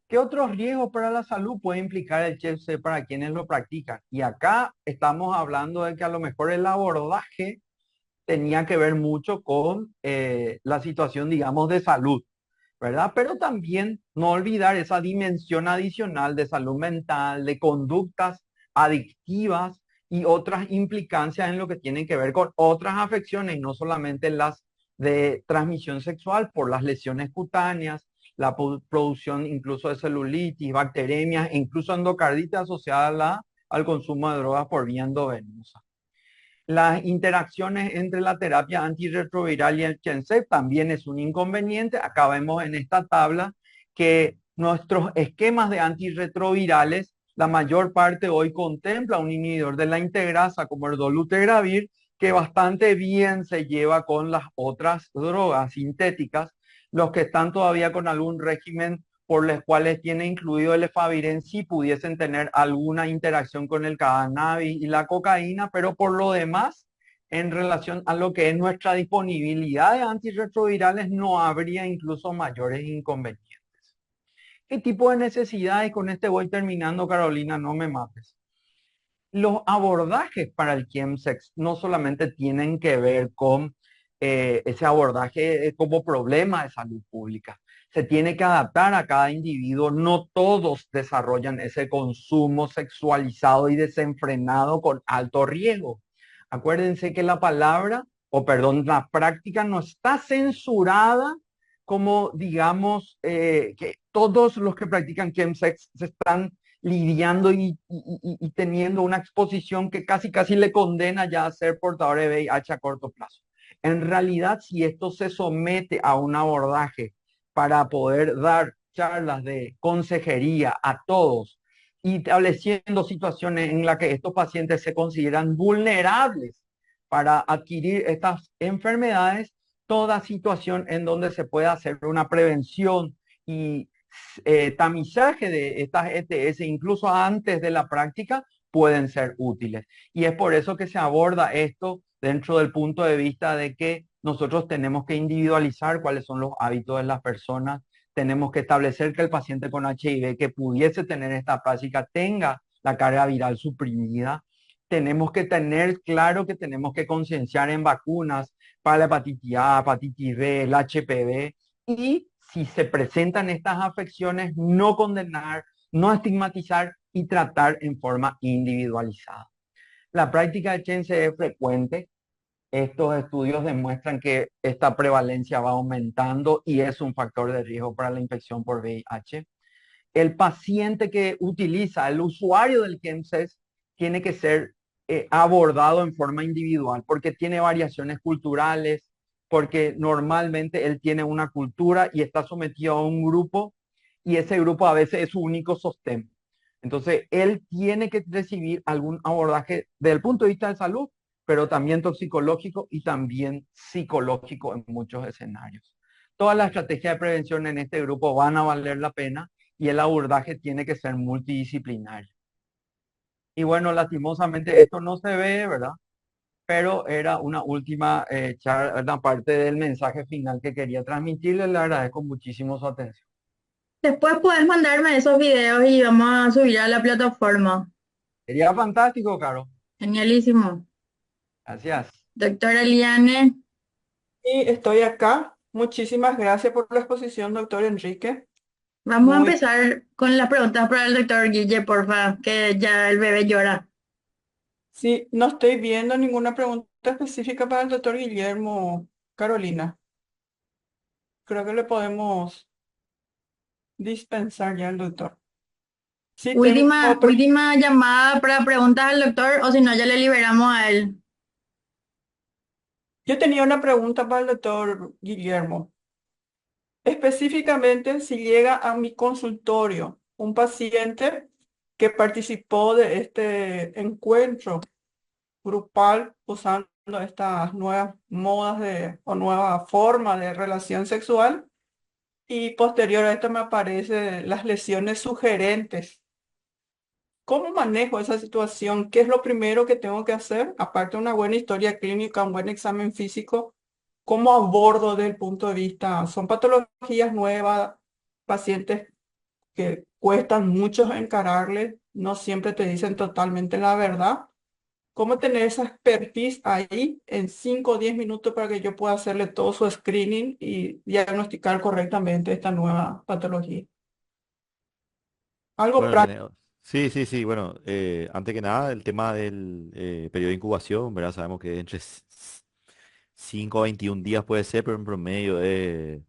¿Qué otros riesgos para la salud puede implicar el CHEF para quienes lo practican? Y acá estamos hablando de que a lo mejor el abordaje tenía que ver mucho con la situación, digamos, de salud, ¿verdad? Pero también no olvidar esa dimensión adicional de salud mental, de conductas adictivas y otras implicancias en lo que tienen que ver con otras afecciones, y no solamente las de transmisión sexual por las lesiones cutáneas, la producción incluso de celulitis, bacteremias e incluso endocarditis asociada al consumo de drogas por vía endovenosa. Las interacciones entre la terapia antirretroviral y el chemsex también es un inconveniente. Acá vemos en esta tabla que nuestros esquemas de antirretrovirales, la mayor parte hoy contempla un inhibidor de la integrasa como el dolutegravir, que bastante bien se lleva con las otras drogas sintéticas. Los que están todavía con algún régimen por los cuales tiene incluido el efavirenz sí pudiesen tener alguna interacción con el cannabis y la cocaína, pero por lo demás, en relación a lo que es nuestra disponibilidad de antirretrovirales, no habría incluso mayores inconvenientes. ¿Qué tipo de necesidades? Con este voy terminando, Carolina, no me mates. Los abordajes para el chemsex no solamente tienen que ver con ese abordaje como problema de salud pública. Se tiene que adaptar a cada individuo. No todos desarrollan ese consumo sexualizado y desenfrenado con alto riesgo. Acuérdense que la palabra, o perdón, la práctica no está censurada como digamos, que todos los que practican chemsex se están lidiando y teniendo una exposición que casi casi le condena ya a ser portador de VIH a corto plazo. En realidad, si esto se somete a un abordaje para poder dar charlas de consejería a todos y estableciendo situaciones en las que estos pacientes se consideran vulnerables para adquirir estas enfermedades, toda situación en donde se pueda hacer una prevención y tamizaje de estas ETS, incluso antes de la práctica, pueden ser útiles. Y es por eso que se aborda esto dentro del punto de vista de que nosotros tenemos que individualizar cuáles son los hábitos de las personas, tenemos que establecer que el paciente con HIV que pudiese tener esta práctica tenga la carga viral suprimida. Tenemos que tener claro que tenemos que concienciar en vacunas para la hepatitis A, hepatitis B, el HPV, y si se presentan estas afecciones, no condenar, no estigmatizar y tratar en forma individualizada. La práctica de Chense es frecuente. Estos estudios demuestran que esta prevalencia va aumentando y es un factor de riesgo para la infección por VIH. El paciente que utiliza, el usuario del Chemsex, tiene que ser abordado en forma individual porque tiene variaciones culturales, porque normalmente él tiene una cultura y está sometido a un grupo y ese grupo a veces es su único sostén. Entonces, él tiene que recibir algún abordaje desde el punto de vista de salud, pero también toxicológico y también psicológico en muchos escenarios. Todas las estrategias de prevención en este grupo van a valer la pena y el abordaje tiene que ser multidisciplinario. Y bueno, lastimosamente esto no se ve, ¿verdad? Pero era una última una parte del mensaje final que quería transmitirle. Le agradezco muchísimo su atención. Después puedes mandarme esos videos y vamos a subir a la plataforma. Sería fantástico, Caro. Genialísimo. Gracias. Doctora Eliane, Y estoy acá. Muchísimas gracias por la exposición, doctor Enrique. vamos a Muy, empezar con las preguntas para el doctor Guille, porfa, que ya el bebé llora. sí, no estoy viendo ninguna pregunta específica para el doctor Guillermo, Carolina. Creo que le podemos dispensar ya al doctor. Sí, tengo, Última llamada para preguntas al doctor, o si no, ya le liberamos a él. yo tenía una pregunta para el doctor Guillermo. Específicamente, si llega a mi consultorio un paciente que participó de este encuentro grupal usando estas nuevas modas o nueva forma de relación sexual y posterior a esto me aparecen las lesiones sugerentes. ¿Cómo manejo esa situación? ¿Qué es lo primero que tengo que hacer? Aparte de una buena historia clínica, un buen examen físico, ¿cómo abordo desde el punto de vista? Son patologías nuevas, pacientes que cuestan mucho encararles, no siempre te dicen totalmente la verdad. ¿Cómo tener esa expertise ahí en 5 o 10 minutos para que yo pueda hacerle todo su screening y diagnosticar correctamente esta nueva patología? Algo Bueno, práctico. sí, sí, sí. Bueno, antes que nada, el tema del periodo de incubación, ¿verdad? Sabemos que entre 5 a 21 días puede ser, pero en promedio es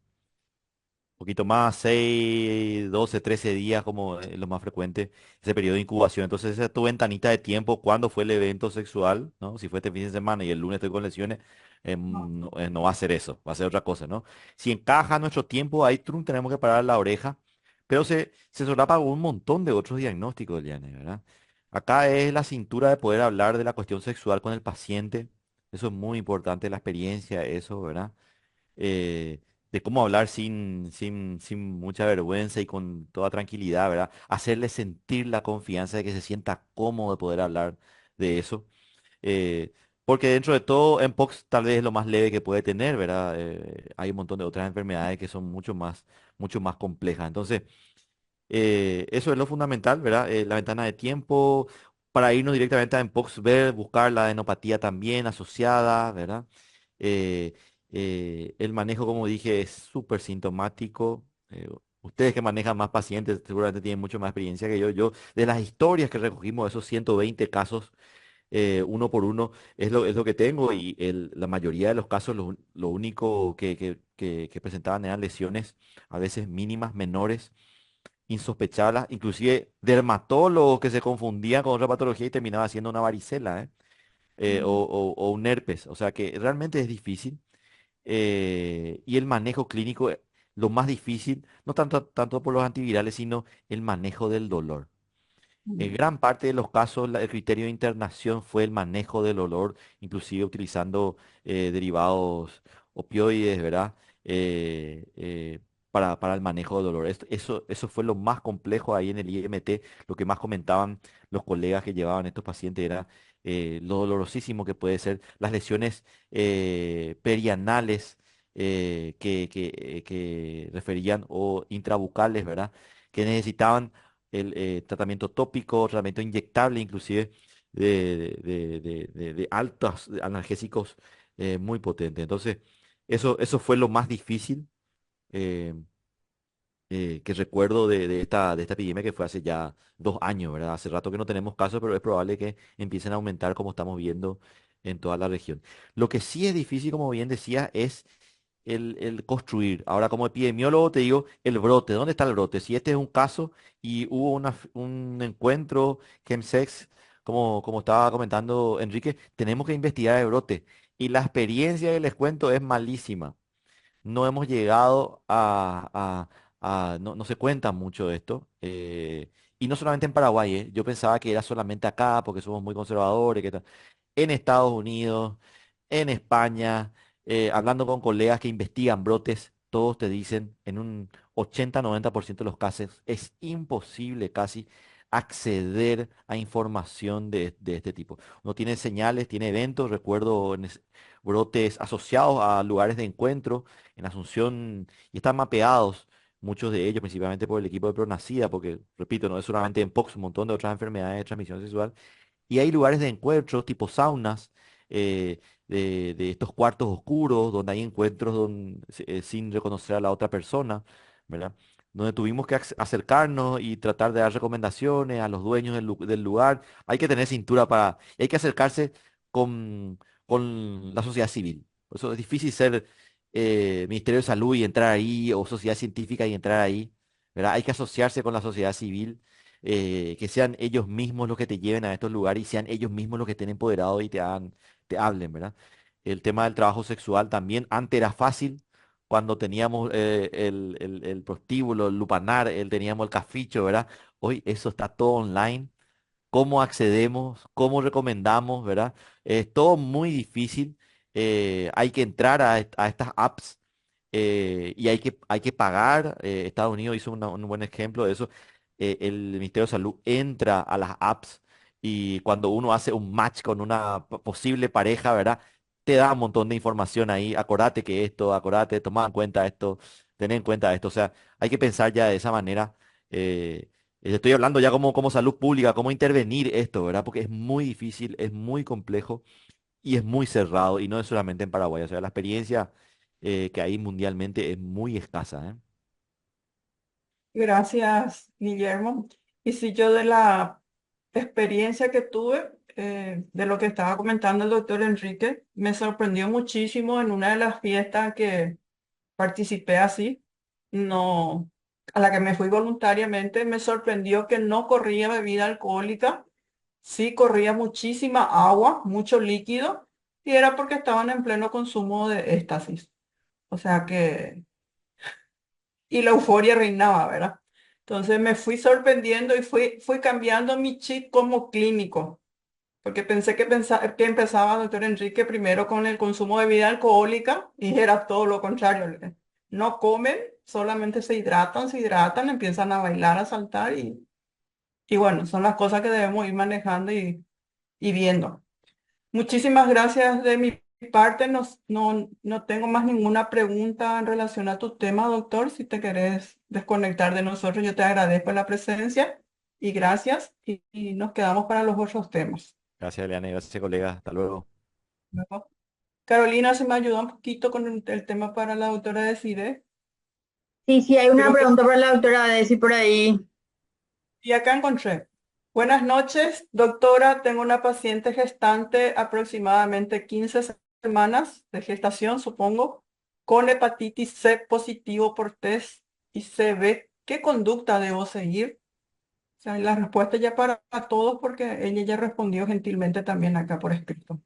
poquito más, 6 12 13 días como es lo más frecuente, ese periodo de incubación. Entonces, esa es tu ventanita de tiempo, cuándo fue el evento sexual, ¿no? Si fue este fin de semana y el lunes estoy con lesiones, no, no va a ser eso, va a ser otra cosa, ¿no? Si encaja nuestro tiempo, ahí trun, tenemos que parar la oreja, pero se solapa un montón de otros diagnósticos, Eliane, ¿verdad? Acá es la cintura de poder hablar de la cuestión sexual con el paciente, eso es muy importante, la experiencia, eso, ¿verdad? eh, de cómo hablar sin mucha vergüenza y con toda tranquilidad, ¿verdad? Hacerle sentir la confianza de que se sienta cómodo de poder hablar de eso. eh, Porque dentro de todo, Mpox tal vez es lo más leve que puede tener, ¿verdad? Hay un montón de otras enfermedades que son mucho más complejas. Entonces, eso es lo fundamental, ¿verdad? La ventana de tiempo para irnos directamente a Mpox, ver, buscar la adenopatía también asociada, ¿verdad? Eh, el manejo, como dije, es súper sintomático. Ustedes que manejan más pacientes seguramente tienen mucho más experiencia que yo. Yo, de las historias que recogimos, esos 120 casos, uno por uno, es lo que tengo y la mayoría de los casos lo único que presentaban eran lesiones a veces mínimas, menores, insospechadas, inclusive dermatólogos que se confundían con otra patología y terminaba siendo una varicela, ¿eh? O un herpes. O sea que realmente es difícil. Y el manejo clínico, lo más difícil, no tanto por los antivirales, sino el manejo del dolor. En Mm. gran parte de los casos, el criterio de internación fue el manejo del dolor, inclusive utilizando derivados opioides, ¿verdad? Para el manejo del dolor. Eso fue lo más complejo ahí en el IMT. Lo que más comentaban los colegas que llevaban estos pacientes era lo dolorosísimo que puede ser las lesiones perianales que referían o intrabucales, ¿verdad? Que necesitaban el tratamiento tópico, tratamiento inyectable, inclusive de altos analgésicos muy potentes. Entonces, eso fue lo más difícil eh, que recuerdo de esta epidemia que fue hace ya 2 años, ¿verdad? Hace rato que no tenemos casos, pero es probable que empiecen a aumentar como estamos viendo en toda la región. Lo que sí es difícil, como bien decía, es el construir. Ahora, como epidemiólogo, te digo, el brote. ¿Dónde está el brote? Si este es un caso y hubo un encuentro, chemsex, como estaba comentando Enrique, tenemos que investigar el brote. Y la experiencia que les cuento es malísima. No hemos llegado no se cuenta mucho de esto. Y no solamente en Paraguay, ¿eh? Yo pensaba que era solamente acá porque somos muy conservadores, que tal. En Estados Unidos, en España, hablando con colegas que investigan brotes, todos te dicen en un 80-90% de los casos es imposible casi acceder a información de este tipo. Uno tiene señales, tiene eventos, recuerdo brotes asociados a lugares de encuentro en Asunción y están mapeados. Muchos de ellos, principalmente por el equipo de Pronacida, porque, repito, no es solamente en POX, un montón de otras enfermedades de transmisión sexual, y hay lugares de encuentro, tipo saunas, eh, de estos cuartos oscuros, donde hay encuentros sin reconocer a la otra persona, ¿verdad? Donde tuvimos que acercarnos y tratar de dar recomendaciones a los dueños del lugar. Hay que tener cintura y hay que acercarse con, con la sociedad civil. Por eso es difícil ser Ministerio de Salud y entrar ahí, o sociedad científica y entrar ahí, ¿verdad? Hay que asociarse con la sociedad civil, que sean ellos mismos los que te lleven a estos lugares y sean ellos mismos los que estén empoderados y te hablen, ¿verdad? El tema del trabajo sexual también, antes era fácil, cuando teníamos el prostíbulo, el lupanar, teníamos el caficho, ¿verdad? Hoy eso está todo online. ¿Cómo accedemos? ¿Cómo recomendamos? ¿Verdad? Es todo muy difícil. Hay que entrar a estas apps, y hay que pagar. Estados Unidos hizo un buen ejemplo de eso. El Ministerio de Salud entra a las apps y cuando uno hace un match con una posible pareja, ¿verdad? Te da un montón de información ahí. Acordate que esto, acordate, toma en cuenta esto, ten en cuenta esto. O sea, hay que pensar ya de esa manera. Estoy hablando ya como salud pública, cómo intervenir esto, ¿verdad? Porque es muy difícil, es muy complejo y es muy cerrado y no es solamente en Paraguay. O sea, la experiencia que hay mundialmente es muy escasa, ¿eh? Gracias, Guillermo. Y si yo de la experiencia que tuve, de lo que estaba comentando el doctor Enrique, me sorprendió muchísimo en una de las fiestas que participé así, no, a la que me fui voluntariamente, me sorprendió que no corría bebida alcohólica, sí corría muchísima agua, mucho líquido, y era porque estaban en pleno consumo de éxtasis. O sea que y la euforia reinaba, ¿verdad? Entonces me fui sorprendiendo y fui cambiando mi chip como clínico, porque pensé que empezaba, doctor Enrique, primero con el consumo de bebida alcohólica y era todo lo contrario. No comen, solamente se hidratan, empiezan a bailar, a saltar y bueno, son las cosas que debemos ir manejando y viendo. Muchísimas gracias de mi parte. No tengo más ninguna pregunta en relación a tu tema, doctor. Si te querés desconectar de nosotros, yo te agradezco la presencia y gracias. Y nos quedamos para los otros temas. Gracias, Eliane, gracias, colega. Hasta luego. Luego, Carolina, se me ayudó un poquito con el tema para la doctora Decide. Sí, sí, hay una Creo que pregunta para la doctora Desi por ahí. y acá encontré. Buenas noches, doctora. Tengo una paciente gestante, aproximadamente 15 semanas de gestación, supongo, con hepatitis C positivo por test y CB. ¿Qué conducta debo seguir? O sea, la respuesta ya para todos porque ella ya respondió gentilmente también acá por escrito.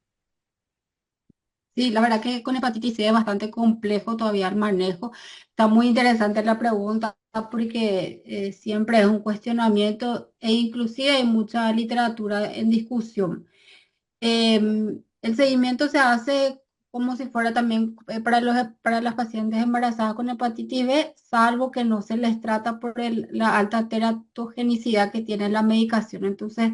Sí, la verdad que con hepatitis C es bastante complejo todavía el manejo. Está muy interesante la pregunta porque siempre es un cuestionamiento e inclusive hay mucha literatura en discusión. El seguimiento se hace como si fuera también para las pacientes embarazadas con hepatitis B, salvo que no se les trata por la alta teratogenicidad que tiene la medicación. Entonces,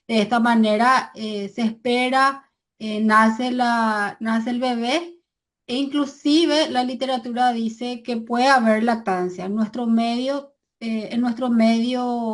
de esta manera se espera, nace el bebé e inclusive la literatura dice que puede haber lactancia. En nuestro medio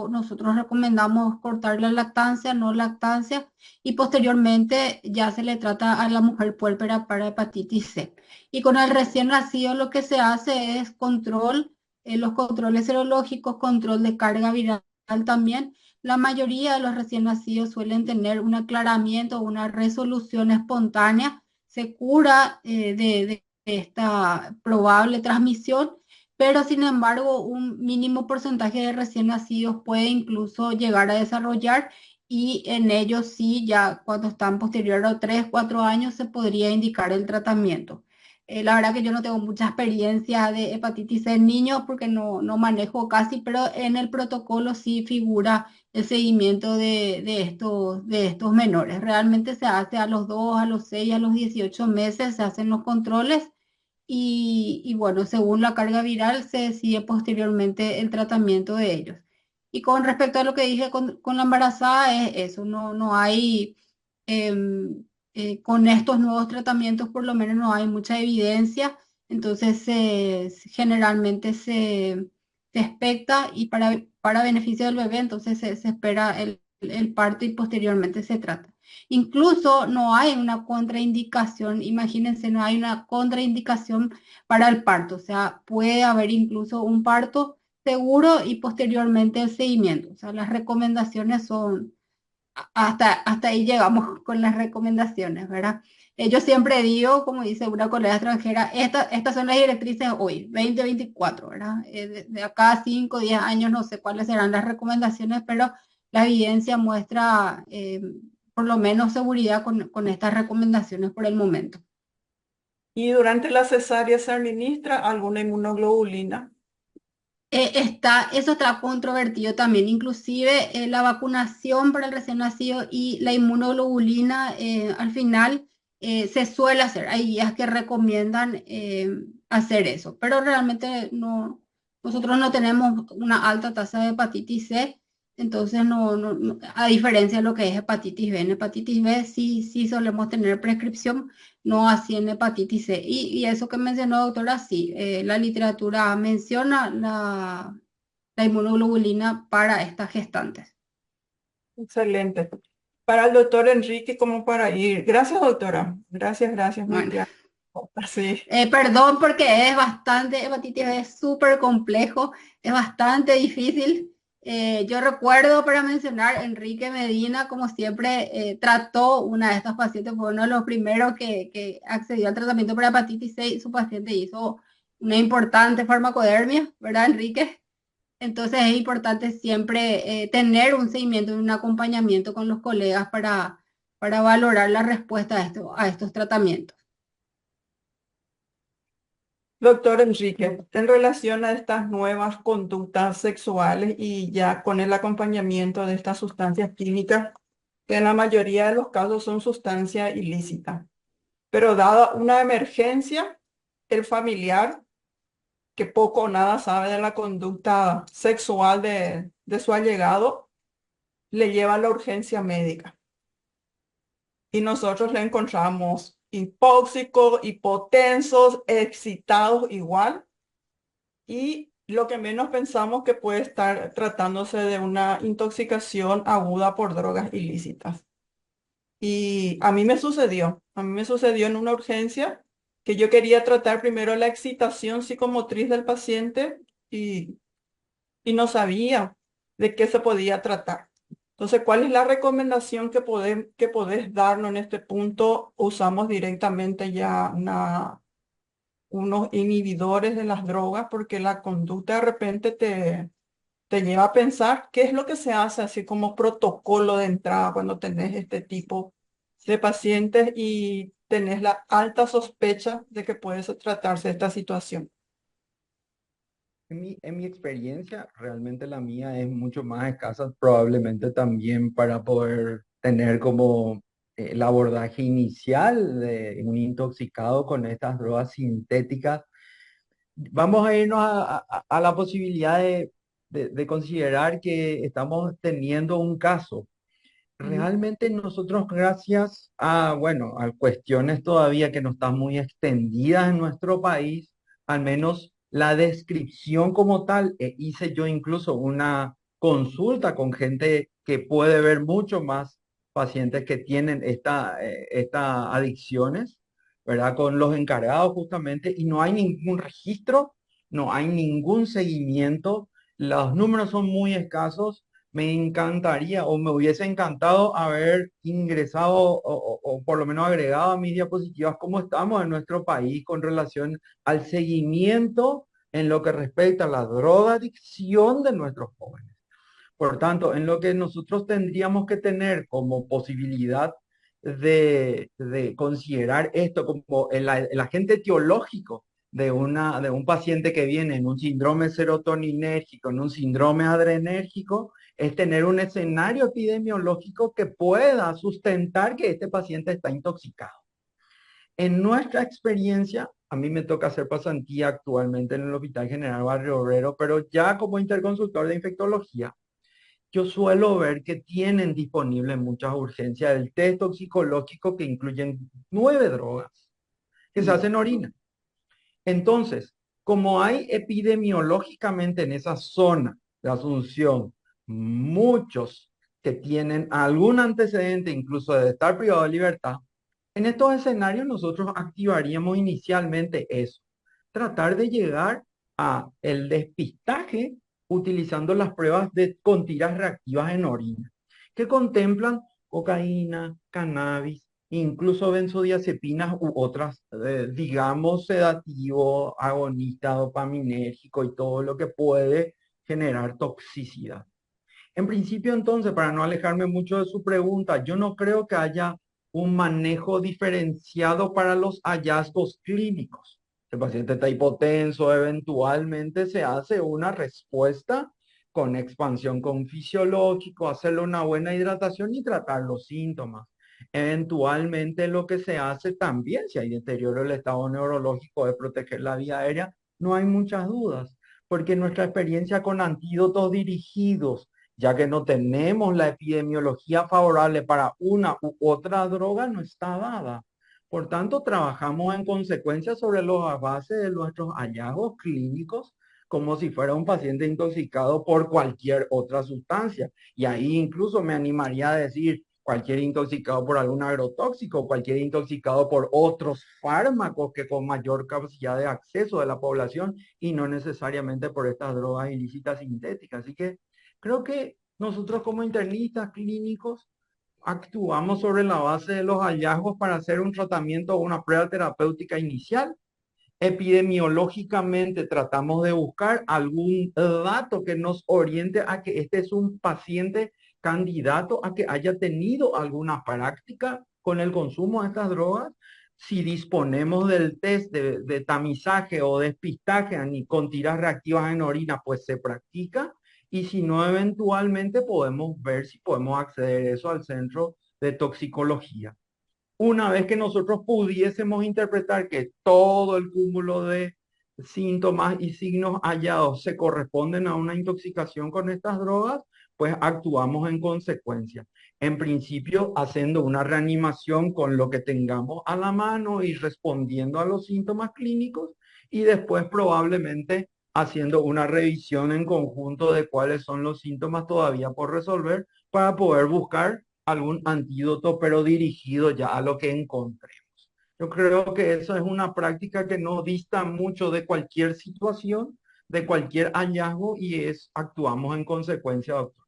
nosotros recomendamos cortar la lactancia, no lactancia y posteriormente ya se le trata a la mujer puérpera para hepatitis C. Y con el recién nacido lo que se hace es control, los controles serológicos, control de carga viral también. La mayoría de los recién nacidos suelen tener un aclaramiento, una resolución espontánea, se cura de esta probable transmisión, pero sin embargo un mínimo porcentaje de recién nacidos puede incluso llegar a desarrollar y en ellos sí, ya cuando están posterior a 3 4 años se podría indicar el tratamiento. La verdad que yo no tengo mucha experiencia de hepatitis C en niños porque no manejo casi, pero en el protocolo sí figura el seguimiento de estos menores. Realmente se hace a los 2 a los 6 a los 18 meses, se hacen los controles y bueno, según la carga viral se decide posteriormente el tratamiento de ellos. Y con respecto a lo que dije con la embarazada, es eso, no hay, em, con estos nuevos tratamientos por lo menos no hay mucha evidencia, entonces generalmente se expecta y para beneficio del bebé, entonces se espera el parto y posteriormente se trata. Incluso no hay una contraindicación, imagínense, no hay una contraindicación para el parto, o sea, puede haber incluso un parto seguro y posteriormente el seguimiento. O sea, las recomendaciones son, hasta ahí llegamos con las recomendaciones, ¿verdad? Yo siempre digo, como dice una colega extranjera, estas son las directrices hoy, 2024, ¿verdad? De acá a 5 o 10 años no sé cuáles serán las recomendaciones, pero la evidencia muestra por lo menos seguridad con estas recomendaciones por el momento. ¿Y durante la cesárea se administra alguna inmunoglobulina? Eso está controvertido también, inclusive la vacunación para el recién nacido y la inmunoglobulina al final se suele hacer. Hay guías que recomiendan hacer eso, pero realmente no, nosotros no tenemos una alta tasa de hepatitis C, entonces a diferencia de lo que es hepatitis B, en hepatitis B sí solemos tener prescripción, no así en hepatitis C. Y eso que mencionó, doctora, sí, la literatura menciona la inmunoglobulina para estas gestantes. Excelente. Para el doctor Enrique, como para ir. Gracias, doctora. Gracias, muy Bueno, claro. Sí. perdón porque es bastante, hepatitis B es súper complejo, es bastante difícil. Yo recuerdo para mencionar, Enrique Medina, como siempre, trató una de estas pacientes, fue uno de los primeros que accedió al tratamiento para hepatitis C y su paciente hizo una importante farmacodermia, ¿verdad, Enrique? Entonces es importante siempre tener un seguimiento y un acompañamiento con los colegas para valorar la respuesta a estos tratamientos. Doctor Enrique, en relación a estas nuevas conductas sexuales y ya con el acompañamiento de estas sustancias químicas, que en la mayoría de los casos son sustancias ilícitas, pero dada una emergencia, el familiar, que poco o nada sabe de la conducta sexual de su allegado, le lleva a la urgencia médica. Y nosotros le encontramos hipóxicos, hipotensos, excitados igual. Y lo que menos pensamos que puede estar tratándose de una intoxicación aguda por drogas ilícitas. Y a mí me sucedió en una urgencia que yo quería tratar primero la excitación psicomotriz del paciente y, y no sabía de qué se podía tratar. Entonces, ¿cuál es la recomendación que podés darnos en este punto? Usamos directamente ya unos inhibidores de las drogas porque la conducta de repente te lleva a pensar qué es lo que se hace así como protocolo de entrada cuando tenés este tipo de pacientes y tenés la alta sospecha de que puede tratarse de esta situación. En mi experiencia, realmente la mía es mucho más escasa, probablemente también para poder tener como el abordaje inicial de un intoxicado con estas drogas sintéticas. Vamos a irnos a la posibilidad de considerar que estamos teniendo un caso. Ujú. Realmente nosotros, gracias a, bueno, a cuestiones todavía que no están muy extendidas en nuestro país, al menos la descripción como tal, hice yo incluso una consulta con gente que puede ver mucho más pacientes que tienen estas adicciones, ¿verdad? Con los encargados justamente, y no hay ningún registro, no hay ningún seguimiento, los números son muy escasos. Me encantaría o me hubiese encantado haber ingresado o por lo menos agregado a mis diapositivas cómo estamos en nuestro país con relación al seguimiento en lo que respecta a la drogadicción de nuestros jóvenes. Por tanto, en lo que nosotros tendríamos que tener como posibilidad de considerar esto como el agente etiológico de un paciente que viene en un síndrome serotoninérgico, en un síndrome adrenérgico, es tener un escenario epidemiológico que pueda sustentar que este paciente está intoxicado. En nuestra experiencia, a mí me toca hacer pasantía actualmente en el Hospital General Barrio Obrero, pero ya como interconsultor de infectología, yo suelo ver que tienen disponible en muchas urgencias el test toxicológico que incluyen 9 drogas que se hacen orina. Entonces, como hay epidemiológicamente en esa zona de Asunción muchos que tienen algún antecedente incluso de estar privado de libertad, en estos escenarios nosotros activaríamos inicialmente eso, tratar de llegar a el despistaje utilizando las pruebas con tiras reactivas en orina, que contemplan cocaína, cannabis, incluso benzodiazepinas u otras, digamos, sedativo, agonista, dopaminérgico y todo lo que puede generar toxicidad. En principio, entonces, para no alejarme mucho de su pregunta, yo no creo que haya un manejo diferenciado para los hallazgos clínicos. El paciente está hipotenso, eventualmente se hace una respuesta con expansión con fisiológico, hacerle una buena hidratación y tratar los síntomas. Eventualmente lo que se hace también, si hay deterioro del estado neurológico, de proteger la vía aérea, no hay muchas dudas, porque nuestra experiencia con antídotos dirigidos, ya que no tenemos la epidemiología favorable para una u otra droga, no está dada. Por tanto, trabajamos en consecuencia sobre los bases de nuestros hallazgos clínicos como si fuera un paciente intoxicado por cualquier otra sustancia. Y ahí incluso me animaría a decir cualquier intoxicado por algún agrotóxico, cualquier intoxicado por otros fármacos que con mayor capacidad de acceso de la población y no necesariamente por estas drogas ilícitas sintéticas. Así que creo que nosotros como internistas clínicos actuamos sobre la base de los hallazgos para hacer un tratamiento o una prueba terapéutica inicial. Epidemiológicamente tratamos de buscar algún dato que nos oriente a que este es un paciente candidato a que haya tenido alguna práctica con el consumo de estas drogas. Si disponemos del test de tamizaje o despistaje con tiras reactivas en orina, pues se practica. Y si no, eventualmente podemos ver si podemos acceder a eso al centro de toxicología. Una vez que nosotros pudiésemos interpretar que todo el cúmulo de síntomas y signos hallados se corresponden a una intoxicación con estas drogas, pues actuamos en consecuencia. En principio, haciendo una reanimación con lo que tengamos a la mano y respondiendo a los síntomas clínicos y después probablemente haciendo una revisión en conjunto de cuáles son los síntomas todavía por resolver para poder buscar algún antídoto, pero dirigido ya a lo que encontremos. Yo creo que eso es una práctica que no dista mucho de cualquier situación, de cualquier hallazgo y actuamos en consecuencia, doctor.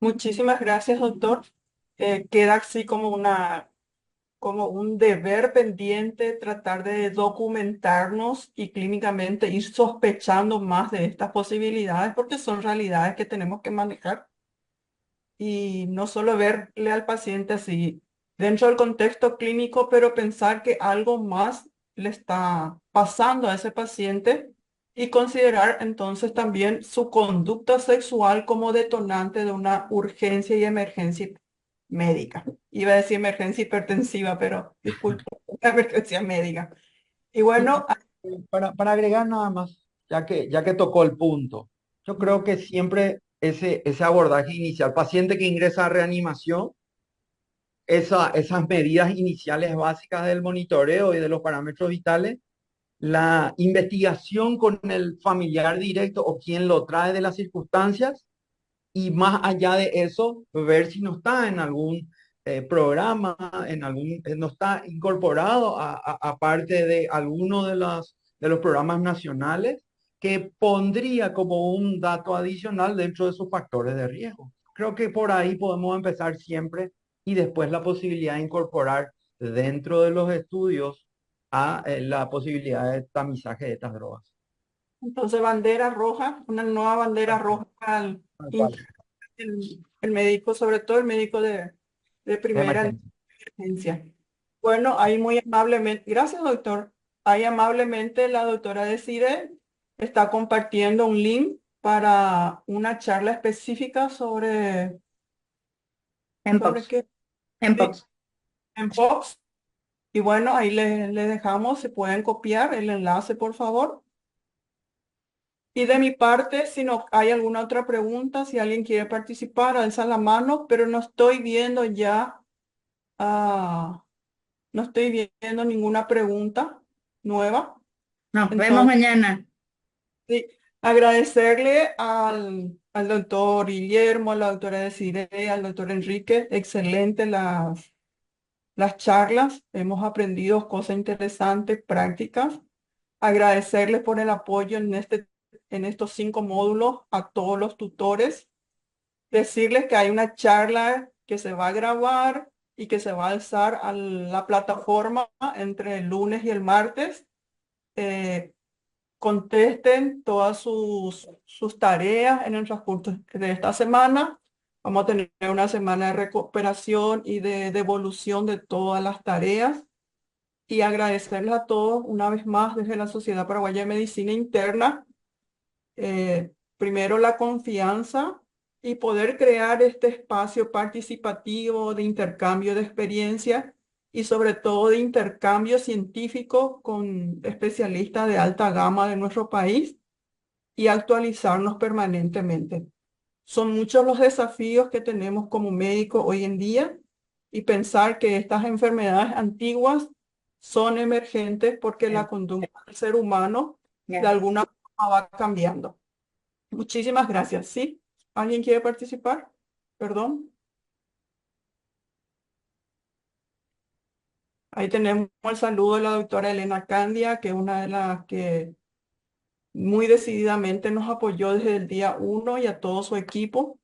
Muchísimas gracias, doctor. Queda así como un deber pendiente tratar de documentarnos y clínicamente ir sospechando más de estas posibilidades porque son realidades que tenemos que manejar y no solo verle al paciente así dentro del contexto clínico, pero pensar que algo más le está pasando a ese paciente y considerar entonces también su conducta sexual como detonante de una urgencia y emergencia médica. Iba a decir emergencia hipertensiva, pero disculpe, una emergencia médica. Y Y bueno, para agregar nada más, ya que tocó el punto, yo creo que siempre ese abordaje inicial, paciente que ingresa a reanimación, esas medidas iniciales básicas del monitoreo y de los parámetros vitales, la investigación con el familiar directo o quien lo trae de las circunstancias, y más allá de eso, ver si no está en algún programa, no está incorporado aparte de alguno de los programas nacionales que pondría como un dato adicional dentro de sus factores de riesgo. Creo que por ahí podemos empezar siempre y después la posibilidad de incorporar dentro de los estudios a la posibilidad de tamizaje de estas drogas. entonces bandera roja, una nueva bandera Tal cual, roja al tal cual. in- el médico, sobre todo el médico de De primera emergencia. emergencia. Bueno, ahí muy amablemente, gracias doctor, ahí amablemente la doctora Desiree está compartiendo un link para una charla específica sobre Mpox, qué, sí, Mpox. Mpox. Y bueno, ahí le dejamos, se pueden copiar el enlace, por favor. Y de mi parte, si no hay alguna otra pregunta, si alguien quiere participar, alza la mano, pero no estoy viendo ya, ah, no estoy viendo ninguna pregunta nueva. Nos vemos Entonces, mañana. sí, agradecerle al doctor Guillermo, a la doctora Desiree, al doctor Enrique, excelente las charlas, hemos aprendido cosas interesantes, prácticas. Agradecerles por el apoyo en estos 5 módulos a todos los tutores. Decirles que hay una charla que se va a grabar y que se va a alzar a la plataforma entre el lunes y el martes. Eh, Contesten todas sus tareas en el transcurso de esta semana. Vamos a tener una semana de recuperación y de devolución de todas las tareas y agradecerles a todos una vez más desde la Sociedad Paraguaya de Medicina Interna, primero la confianza y poder crear este espacio participativo de intercambio de experiencias y sobre todo de intercambio científico con especialistas de alta gama de nuestro país y actualizarnos permanentemente. Son muchos los desafíos que tenemos como médicos hoy en día y pensar que estas enfermedades antiguas son emergentes porque la conducta del ser humano de Ya. alguna forma va cambiando. Muchísimas gracias. ¿Sí? ¿Alguien quiere participar? Perdón. Ahí tenemos el saludo de la doctora Elena Candia, que es una de las que muy decididamente nos apoyó desde el día 1 y a todo su equipo.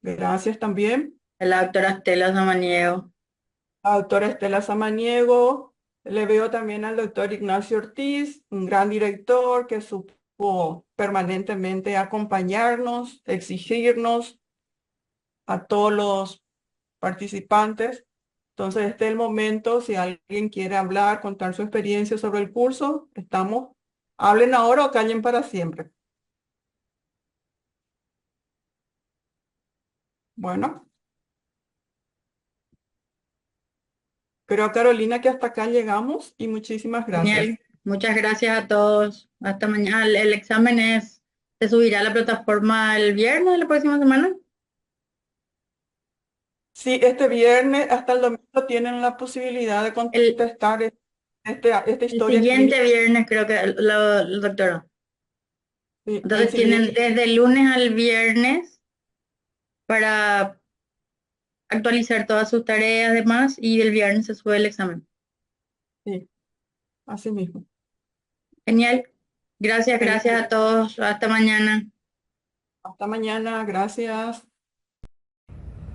Gracias también. La doctora Estela Samaniego. La doctora Estela Samaniego, le veo también al doctor Ignacio Ortiz, un gran director que supo permanentemente acompañarnos, exigirnos a todos los participantes. Entonces, este es el momento, si alguien quiere hablar, contar su experiencia sobre el curso, estamos, hablen ahora o callen para siempre. Bueno, creo, Carolina, que hasta acá llegamos y muchísimas gracias. Genial. Muchas gracias a todos. Hasta mañana. El examen se subirá a la plataforma el viernes de la próxima semana. Sí, este viernes hasta el domingo tienen la posibilidad de El, contestar esta el historia clínica. siguiente viernes creo que lo doctora. Sí, el Entonces tienen siguiente, desde el lunes al viernes para actualizar todas sus tareas, demás, y el viernes se sube el examen. sí, así mismo. Genial. Gracias, Genial. gracias a todos. Hasta mañana. Hasta mañana, gracias.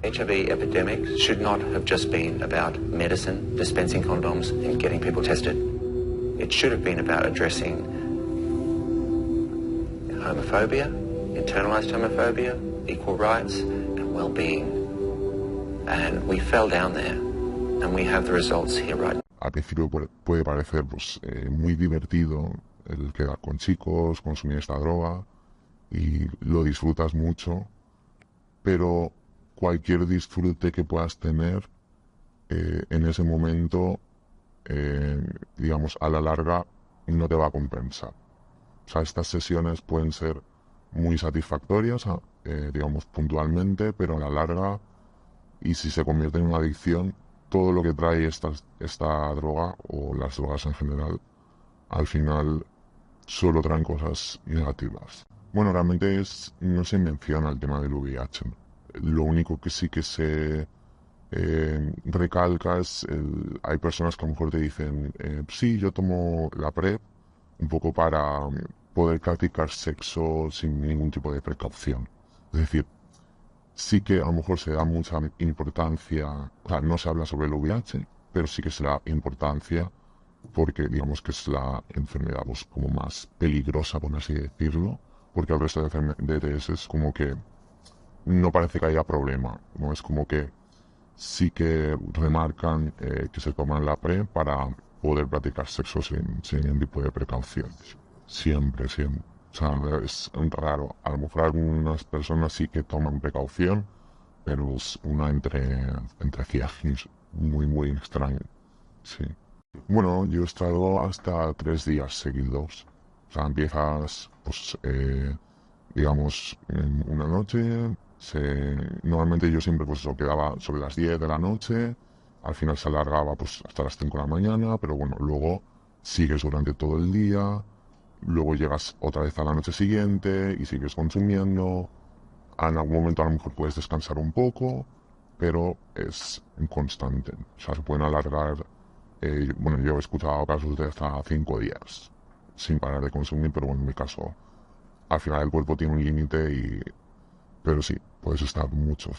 HIV epidemics should not have just been about medicine, dispensing condoms, and getting people tested. It should have been about addressing homophobia, internalized homophobia, equal rights, and well-being. And we fell down there, and we have the results here right now. Al principio puede parecer pues, muy divertido el quedar con chicos, consumir esta droga, y lo disfrutas mucho, pero cualquier disfrute que puedas tener en ese momento, digamos, a la larga no te va a compensar. O sea, estas sesiones pueden ser muy satisfactorias, digamos, puntualmente, pero a la larga, y si se convierte en una adicción, todo lo que trae esta droga, o las drogas en general, al final solo traen cosas negativas. Bueno, realmente no se menciona el tema del VIH, ¿no? Lo único que sí que se recalca es, hay personas que a lo mejor te dicen, sí, yo tomo la PrEP un poco para poder practicar sexo sin ningún tipo de precaución. Es decir, sí que a lo mejor se da mucha importancia, o sea, no se habla sobre el VIH, pero sí que se da importancia porque digamos que es la enfermedad pues, como más peligrosa, por así decirlo, porque el resto de ETS es como que no parece que haya problema, ¿no? Es como que sí que remarcan que se toman la PrEP para poder practicar sexo sin ningún tipo de precaución. Siempre, siempre. O sea, es raro. A lo mejor algunas personas sí que toman precaución, pero es una entre ciajes muy, muy extraño. Sí. Bueno, yo he estado hasta 3 días seguidos. O sea, empiezas, pues, digamos, en una noche. Normalmente yo siempre, pues, eso, quedaba sobre las 10 de la noche. Al final se alargaba, pues, hasta las 5 de la mañana. Pero bueno, luego sigues durante todo el día. Luego llegas otra vez a la noche siguiente y sigues consumiendo. En algún momento a lo mejor puedes descansar un poco, pero es constante. O sea, se pueden alargar. Bueno, yo he escuchado casos de hasta 5 días sin parar de consumir, pero bueno, en mi caso, al final el cuerpo tiene un límite pero sí, puedes estar mucho.